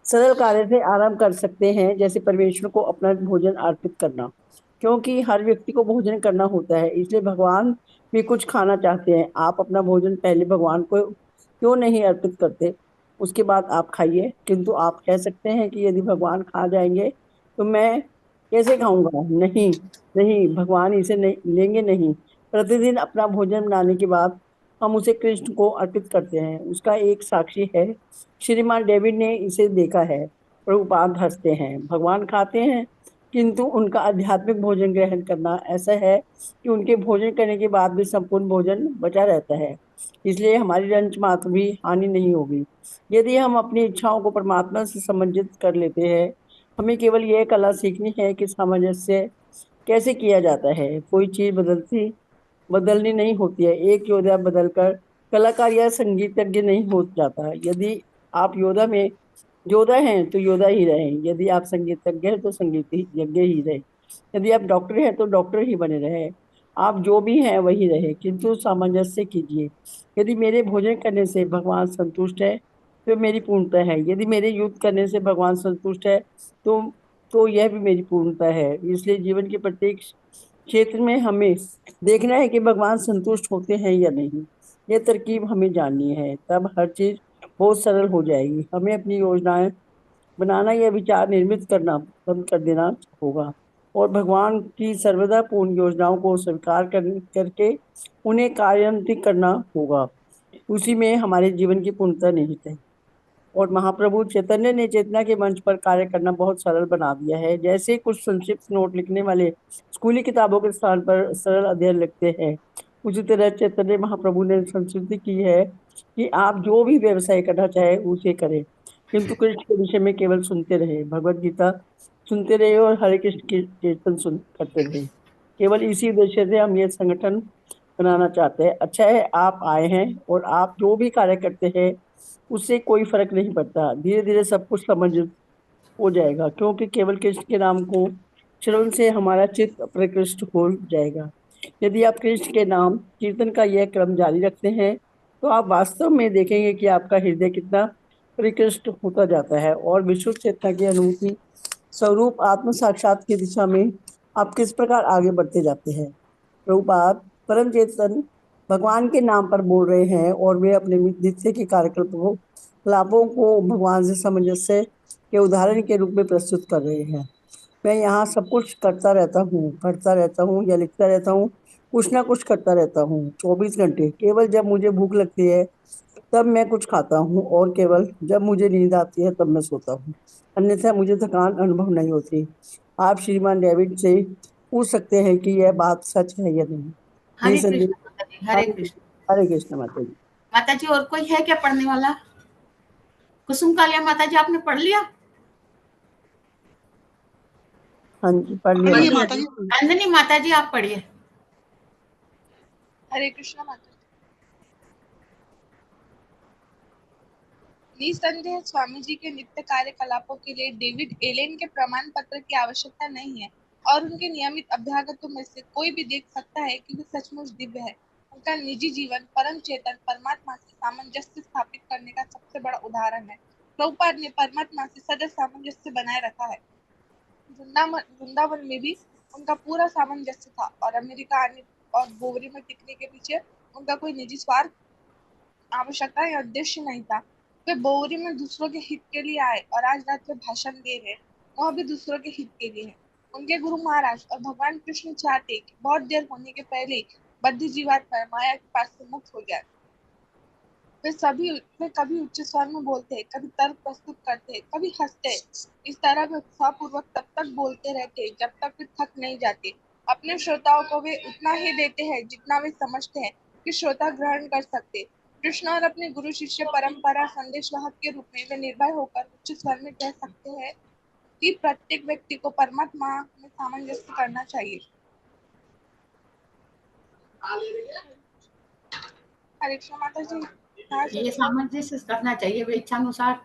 सरल कार्य से आरंभ कर सकते हैं जैसे परमेश्वर को अपना भोजन अर्पित करना, क्योंकि हर व्यक्ति को भोजन करना होता है, इसलिए भगवान भी कुछ खाना चाहते हैं। आप अपना भोजन पहले भगवान को क्यों नहीं अर्पित करते, उसके बाद आप खाइए। किंतु आप कह सकते हैं कि यदि भगवान खा जाएंगे तो मैं कैसे खाऊंगा? नहीं नहीं, भगवान इसे नहीं लेंगे नहीं। प्रतिदिन अपना भोजन बनाने के बाद हम उसे कृष्ण को अर्पित करते हैं। उसका एक साक्षी है, श्रीमान डेविड ने इसे देखा है। प्रभुपाद हंसते हैं। भगवान खाते हैं, किंतु उनका आध्यात्मिक भोजन ग्रहण करना ऐसा है कि उनके भोजन करने के बाद भी संपूर्ण भोजन बचा रहता है, इसलिए हमारी रंच मात्र भी हानि नहीं होगी। यदि हम अपनी इच्छाओं को परमात्मा से संबंधित कर लेते हैं, हमें केवल यह कला सीखनी है कि सामंजस्य कैसे किया जाता है। कोई चीज बदलनी नहीं होती है। एक योद्धा बदलकर कलाकार या संगीतज्ञ नहीं हो जाता। यदि आप योद्धा हैं तो योद्धा ही रहें, यदि आप संगीतज्ञ हैं तो संगीतज्ञ ही रहे, यदि आप डॉक्टर हैं तो डॉक्टर ही बने रहे। आप जो भी हैं वही रहे, किंतु सामंजस्य कीजिए। यदि मेरे भोजन करने से भगवान संतुष्ट है तो मेरी पूर्णता है, यदि मेरे युद्ध करने से भगवान संतुष्ट है तो यह भी मेरी पूर्णता है। इसलिए जीवन के प्रत्येक क्षेत्र में हमें देखना है कि भगवान संतुष्ट होते हैं या नहीं। यह तरकीब हमें जाननी है, तब हर चीज बहुत सरल हो जाएगी। हमें अपनी योजनाएं बनाना या विचार निर्मित करना बंद कर देना होगा और भगवान की सर्वदा पूर्ण योजनाओं को स्वीकार करके उन्हें कार्यान्वित करना होगा। उसी में हमारे जीवन की पूर्णता निहित है। और महाप्रभु चैतन्य ने चेतना के मंच पर कार्य करना बहुत सरल बना दिया है। जैसे कुछ संक्षिप्त नोट लिखने वाले स्कूली किताबों के स्थान पर सरल अध्ययन लिखते हैं, उसी तरह चैतन्य महाप्रभु ने संस्कृति की है कि आप जो भी व्यवसाय करना चाहे उसे करें, किंतु कृष्ण के विषय में केवल सुनते रहे, भगवत गीता सुनते रहे और हरे कृष्ण की कीर्तन करते रहे। केवल इसी उद्देश्य से हम ये संगठन बनाना चाहते हैं। अच्छा है आप आए हैं और आप जो भी कार्य करते हैं उससे कोई फर्क नहीं पड़ता। धीरे धीरे सब कुछ समझ हो जाएगा, क्योंकि केवल कृष्ण के नाम को श्रवण से हमारा चित्त प्रकृष्ट हो जाएगा। यदि आप कृष्ण के नाम कीर्तन का यह क्रम जारी रखते हैं तो आप वास्तव में देखेंगे कि आपका हृदय कितना परिकृष्ट होता जाता है और विशुद्ध चेतना की अनुभूति स्वरूप आत्म साक्षात की दिशा में आप किस प्रकार आगे बढ़ते जाते हैं। प्रभुपाद परम चेतन भगवान के नाम पर बोल रहे हैं और वे अपने नित्य के लाभों को भगवान से सामंजस्य के उदाहरण के रूप में प्रस्तुत कर रहे हैं। मैं यहाँ सब कुछ करता रहता हूँ या लिखता रहता हूँ, कुछ ना कुछ करता रहता हूँ 24 घंटे। केवल जब मुझे भूख लगती है तब मैं कुछ खाता हूँ और केवल जब मुझे नींद आती है तब मैं सोता हूँ, अन्यथा मुझे थकान अनुभव नहीं होती। आप श्रीमान डेविड से पूछ सकते हैं कि यह बात सच है या नहीं। हरे कृष्ण माता जी। हरे कृष्ण। हरे कृष्ण माता जी। माता जी और कोई है क्या पढ़ने वाला? कुसुम कालिया माता जी आपने पढ़ लिया? हाँ जी पढ़ लिया माता जी। अंजनी माता जी आप पढ़िए। हरे कृष्णा माता जी। निसंदेह स्वामी जी के नित्य कार्यकलापों के लिए डेविड एलेन के प्रमाण पत्र की आवश्यकता नहीं है और उनके नियमित अभ्यागतों में से कोई भी देख सकता है कि वे सचमुच दिव्य है। उनका निजी जीवन परम चेतन परमात्मा से सामंजस्य स्थापित करने का सबसे बड़ा उदाहरण है। प्रभुपाद ने परमात्मा से सदैव सामंजस्य बनाए रखा है। वृंदावन में भी उनका पूरा सामंजस्य था और अमेरिका आने और बोवरी में टिकने के पीछे उनका कोई निजी स्वार्थ, आवश्यकता या उद्देश्य नहीं था। वे बोवरी में दूसरों के हित के लिए आए और आज रात में भाषण दे रहे, वह भी दूसरों के हित के लिए है। उनके गुरु महाराज और भगवान कृष्ण चाहते कि बहुत देर होने के पहले ही बद्ध जीवात्मा माया के पास से मुक्त हो जाए। वे कभी उच्च स्वर में बोलते, कभी तर्क प्रस्तुत करते, कभी हंसते। इस तरह वे उत्साहपूर्वक तब तक बोलते रहते जब तक वे थक नहीं जाते। अपने श्रोताओं को वे उतना ही देते हैं जितना वे समझते हैं कि श्रोता ग्रहण कर सकते। कृष्ण और अपने गुरु शिष्य परंपरा संदेशवाहक के रूप में वे निर्भय होकर उच्च स्वर में कह सकते हैं कि प्रत्येक व्यक्ति को परमात्मा में सामंजस्य करना चाहिए। हरे कृष्ण माता जी। ये सामंजस्य करना चाहिए वे इच्छानुसार।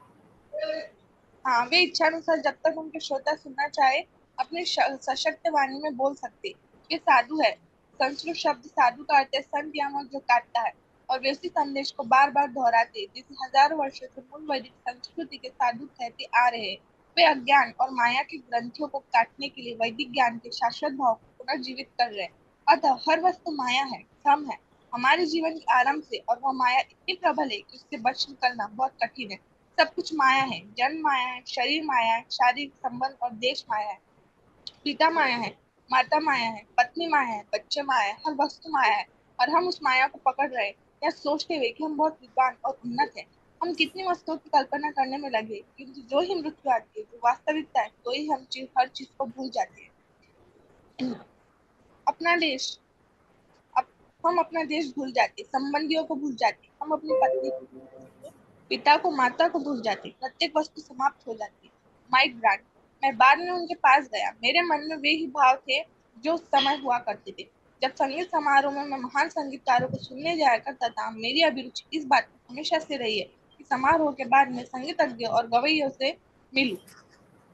हाँ, वे इच्छानुसार जब तक उनके श्रोता सुनना चाहे अपनी सशक्त वाणी में बोल सकते। ये साधु है। संस्कृत शब्द साधु का अर्थ है संत या जो काटता है, और वे उसी संदेश को बार बार दोहराते जिसे हजारों वर्षों से मूल वैदिक संस्कृति के साधु कहते आ रहे हैं। वे अज्ञान और माया की ग्रंथियों को काटने के लिए वैदिक ज्ञान के शाश्वत भाव को पुनर्जीवित कर रहे हैं। अतः हर वस्तु माया है, भ्रम है हमारे जीवन के आरंभ से, और वह माया इतनी प्रबल है कि उससे बच निकलना बहुत कठिन है। सब कुछ माया है। जन्म माया है, शरीर माया है, शारीरिक संबंध और देश माया है, पिता माया है, माता माया है, पत्नी माया है, बच्चे माया है, हर वस्तु माया है। और हम उस माया को पकड़ रहे हैं या सोचते हुए कि हम बहुत विद्वान और उन्नत हैं। हम कितनी वस्तुओं की कल्पना करने में लगे, किंतु जो ही मृत्यु आती है, जो वास्तविकता है, तो ही हम हर चीज को भूल जाते हैं। अपना देश हम अपना देश भूल जाते, संबंधियों को भूल जाते, हम अपनी पत्नी पिता को, माता को भूल जाते, प्रत्येक वस्तु समाप्त हो जाती। Mike brand. मैं बाद में उनके पास गया। मेरे मन में वे ही भाव थे जो उस समय हुआ करते थे। जब संगीत समारोह में मैं महान संगीतकारों को सुनने जाया करता था, मेरी अभिरुचि इस बात में हमेशा से रही है कि समारोह के बाद मैं संगीतज्ञ और गवैयों से मिलूं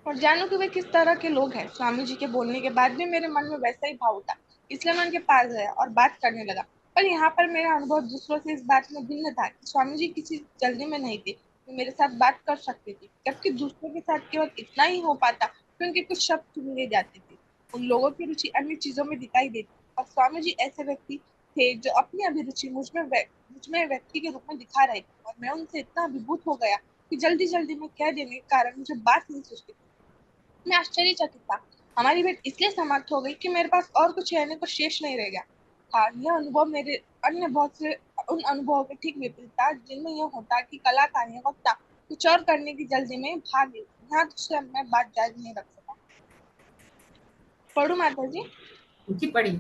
और जानूं कि वे किस तरह के लोग हैं। स्वामी जी के बोलने के बाद भी मेरे मन में वैसा ही भाव उठा, इसलिए मैं उनके पास गया और बात करने लगा। पर यहाँ पर मेरा अनुभव दूसरों से इस बात में भिन्न था कि स्वामी जी किसी जल्दी में नहीं थे, वे मेरे साथ बात कर सकते थे, जबकि दूसरों के साथ केवल इतना ही हो पाता कि उनके कुछ शब्द सुन लिए जाते थे। उन लोगों की रुचि अन्य चीजों में दिखाई देती, और स्वामी जी ऐसे व्यक्ति थे जो अपनी अभिरुचि मुझ में व्यक्ति के रूप में दिखा रहे थे, और मैं उनसे इतना अभिभूत हो गया कि जल्दी जल्दी में कह देने के कारण मुझे बात नहीं सूझती। मैं आश्चर्यचकित था। हमारी भेंट इसलिए समाप्त हो गई कि मेरे पास और कुछ कहने को शेष नहीं रह गया था। यह अनुभव मेरे अन्य बहुत से उन अनुभवों के ठीक विपरीत था जिनमें यह होता कि कलाकार या वक्ता कुछ और करने की जल्दी में भाग गई। यहाँ तो मैं बात जारी नहीं रख सका। पढ़ू माता जी? जी पढ़ी।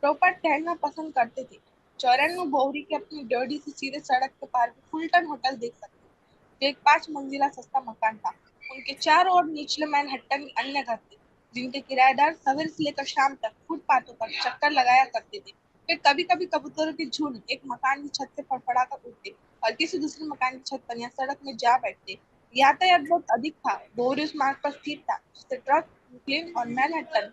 प्रभुपाद टहलना पसंद करते थे। चौरान में बोवरी के अपनी डर्डी से सीधे सड़क के पार फुलटन होटल देख सकते। एक 5 मंजिला सस्ता मकान था। उनके चारों ओर निचले मैनहट्टन में अन्य घर थे, जिनके किराएदार सवेरे से लेकर शाम तक फुटपाथों पर चक्कर लगाया करते थे। फिर कभी कभी कबूतरों के झुंड एक मकान की छत से फड़फड़ा कर उठते और किसी दूसरे मकान की छत पर या सड़क में जा बैठते। यातायात बहुत अधिक था। बोवरी उस मार्ग पर स्थित था जिससे ट्रक, ब्रुकलिन और मैनहट्टन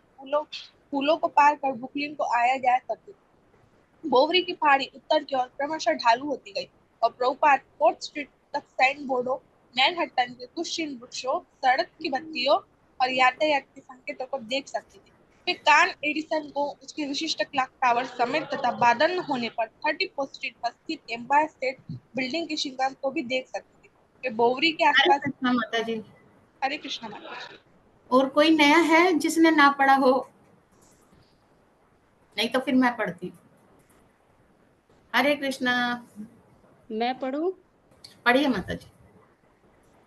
पुलों को पार कर ब्रुकलिन को आया जाया करते थे। बोवरी की पहाड़ी उत्तर की ओर क्रमशः ढालू होती गई और प्रभुपाद 4th स्ट्रीट तक साइन बोर्डों, मैनहट्टन के कुछ शीन वृक्षों, सड़क की बत्तियों और यातायात के संकेतों को देख सकते थे। वे कान एडिसन को उसके विशिष्ट क्लॉक टावर समेत तथा बादल न होने पर 34th स्ट्रीट पर स्थित एम्पायर स्टेट बिल्डिंग के शिखर को भी देख सकते थे। वे बोवरी के आसपास। माता जी। हरे कृष्ण माता जी। और कोई नया है जिसने ना पढ़ा हो? नहीं तो फिर मैं पढ़ती हूँ। हरे कृष्णा। मैं पढ़ूं? पढ़िए माता जी।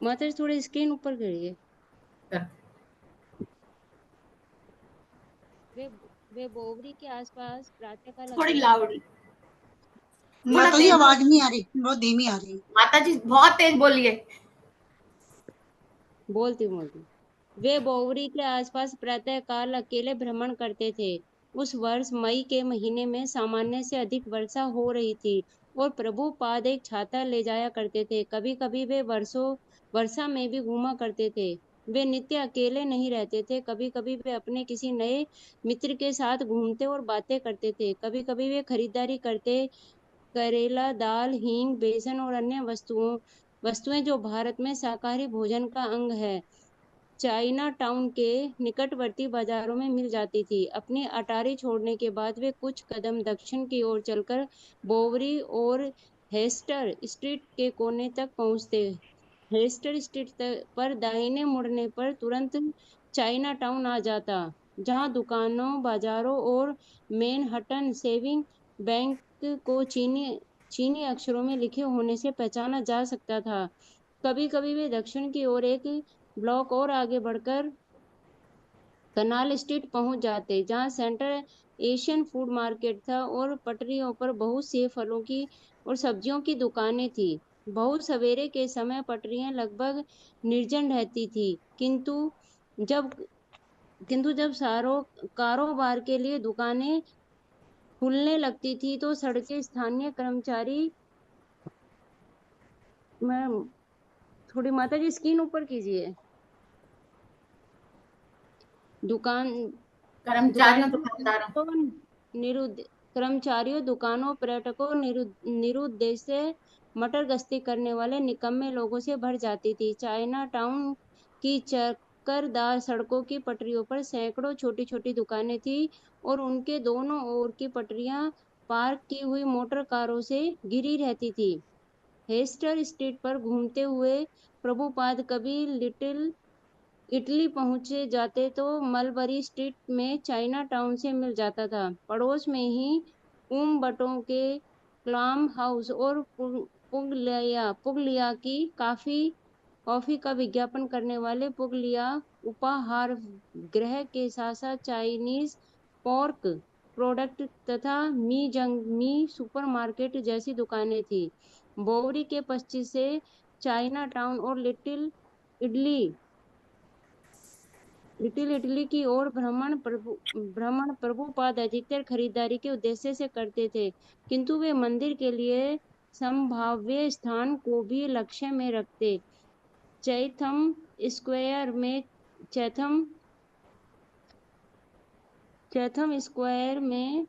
माता जी थोड़ी स्क्रीन ऊपर करिए। वे बोवरी के आसपास प्रातःकाल थोड़ी लाउड। माता जी आवाज नहीं आ रही, बहुत धीमी आ रही। माता जी बहुत तेज बोलिए। बोलती हूँ। वे बोवरी के आसपास प्रातःकाल अकेले भ्रमण करते थे। उस वर्ष मई के महीने में सामान्य से अधिक वर्षा हो रही थी और प्रभुपाद एक छाता ले जाया करते थे। कभी कभी वे वर्षा में भी घूमा करते थे। वे नित्य अकेले नहीं रहते थे। कभी कभी वे अपने किसी नए मित्र के साथ घूमते और बातें करते थे। कभी कभी वे खरीदारी करते, करेला, दाल, हींग, बेसन और अन्य वस्तुएं जो भारत में शाकाहारी भोजन का अंग है, चाइना टाउन के निकटवर्ती बाजारों में मिल जाती थी। अपनी अटारी छोड़ने के बाद वे कुछ कदम दक्षिण की ओर चलकर बोवरी और हेस्टर स्ट्रीट के कोने तक पहुंचते। हेस्टर स्ट्रीट पर दाहिने मुड़ने पर तुरंत चाइना टाउन आ जाता, जहां दुकानों, बाजारों और मैनहट्टन सेविंग बैंक को चीनी चीनी अक्षरों में लिखे होने से पहचाना जा सकता था। कभी कभी वे दक्षिण की ओर एक ब्लॉक और आगे बढ़कर कनाल स्ट्रीट पहुंच जाते, जहां सेंट्रल एशियन फूड मार्केट था और पटरियों पर बहुत से फलों की और सब्जियों की दुकानें थी। बहुत सवेरे के समय पटरियां लगभग निर्जन रहती थी, जब किंतु जब सारों कारोबार के लिए दुकानें खुलने लगती थी तो सड़कें स्थानीय कर्मचारी, मैं थोड़ी माता जी स्क्रीन ऊपर कीजिए, दुकान कर्मचारियों, दुकानदारों, तो निरुद्ध कर्मचारियों, दुकानों, पर्यटकों, निरुद्देश्य मटर गश्ती करने वाले निकम्मे लोगों से भर जाती थी। चाइना टाउन की चक्करदार सड़कों की पटरियों पर सैकड़ों छोटी छोटी दुकानें थी और उनके दोनों ओर की पटरियां पार्क की हुई मोटर कारों से घिरी रहती थी। हेस्टर स्ट्रीट पर घूमते हुए प्रभुपाद कभी लिटिल इटली पहुंचे जाते तो मलबरी स्ट्रीट में चाइना टाउन से मिल जाता था। पड़ोस में ही बटों के क्लाम हाउस और पुगलिया की कॉफी का विज्ञापन करने वाले पुगलिया उपाहार गृह के साथ साथ चाइनीज पोर्क प्रोडक्ट तथा मी सुपरमार्केट जैसी दुकानें थी। बोवरी के पश्चिम से चाइना टाउन और लिटिल इटली की ओर भ्रमण प्रभुपाद अधिकतर खरीदारी के उद्देश्य से करते थे, किंतु वे मंदिर के लिए संभाव्य स्थान को भी लक्ष्य में रखते। चैथम स्क्वायर में चैथम चैथम स्क्वायर में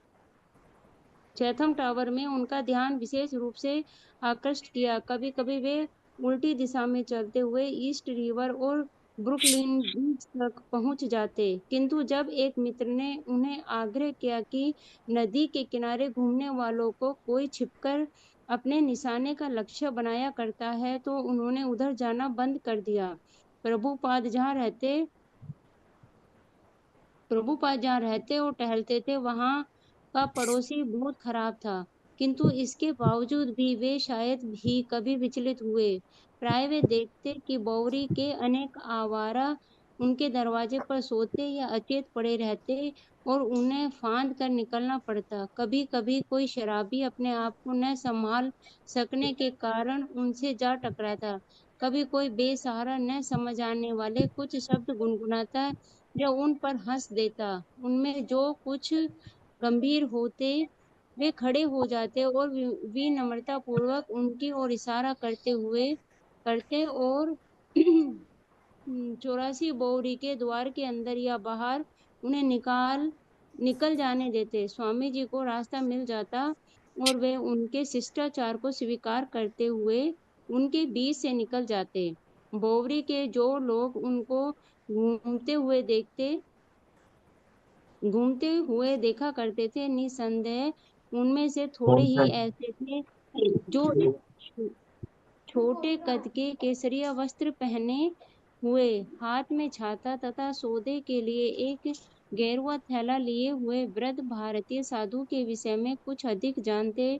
चैथम टावर में उनका ध्यान विशेष रूप से आकृष्ट किया। कभी कभी वे उल्टी दिशा में चलते हुए ईस्ट रिवर और ब्रुकलिन बीच तक पहुंच जाते, किंतु जब एक मित्र ने उन्हें आग्रह किया कि नदी के किनारे घूमने वालों को कोई छिपकर अपने निशाने का लक्ष्य बनाया करता है, तो उन्होंने उधर जाना बंद कर दिया। प्रभुपाद जहाँ रहते और टहलते थे, वहां का पड़ोसी बहुत खराब था, किंतु इसके बावजूद भी वे शायद ही कभी विचलित हुए। प्राय वे देखते कि बोवरी के अनेक आवारा उनके दरवाजे पर सोते या अचेत पड़े रहते और उन्हें फांद कर निकलना पड़ता। कभी कभी कोई शराबी अपने आप को न संभाल सकने के कारण उनसे जा टकराता। कभी कोई बेसहारा न समझ आने वाले कुछ शब्द गुनगुनाता या उन पर हंस देता। उनमें जो कुछ गंभीर होते वे खड़े हो जाते और विनम्रता पूर्वक उनकी ओर इशारा करते और 84 बोवरी के द्वार के अंदर या बाहर उन्हें निकल जाने देते। स्वामी जी को रास्ता मिल जाता और वे उनके शिष्टाचार को स्वीकार करते हुए उनके बीच से निकल जाते। बोवरी के जो लोग उनको घूमते हुए देखा करते थे, निसंदेह उनमें से थोड़े ही ऐसे थे जो एक छोटे कद के केसरिया वस्त्र पहने हुए, हाथ में छाता तथा सौदे के लिए एक गेरुआ थैला लिए हुए वृद्ध भारतीय साधु के विषय में कुछ अधिक जानते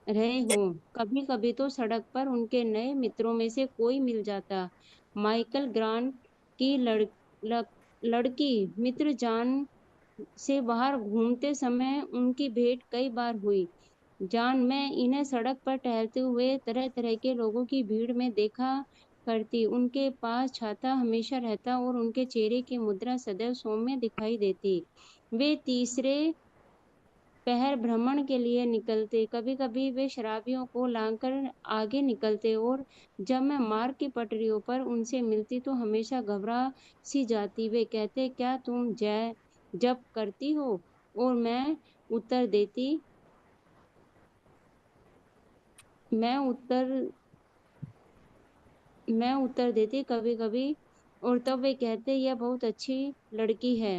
रहे हों। कभी कभी तो सड़क पर उनके नए मित्रों में से कोई मिल जाता। माइकल ग्रांट की लड़की मित्र जान से बाहर घूमते समय उनकी भेंट कई बार हुई। जान, मैं इन्हें सड़क पर टहलते हुए तरह तरह के लोगों की भीड़ में देखा करती। उनके पास छाता हमेशा रहता और उनके चेहरे की मुद्रा सदैव सौम्य दिखाई देती। वे तीसरे पहर भ्रमण के लिए निकलते। कभी कभी वे शराबियों को लांघकर आगे निकलते और जब मैं मार्ग की पटरियों पर उनसे मिलती तो हमेशा घबरा सी जाती। वे कहते, क्या तुम जय जप करती हो? और उत्तर देती मैं उत्तर देती कभी कभी। और तब वे कहते, यह बहुत अच्छी लड़की है।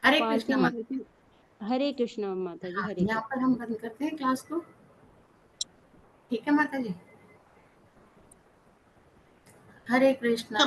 हरे पालती कृष्णा माता। मालती। हरे कृष्णा माता जी, हाँ, हरे यहाँ पर हम बंद करते हैं क्लास को। ठीक है माता जी, हरे कृष्णा।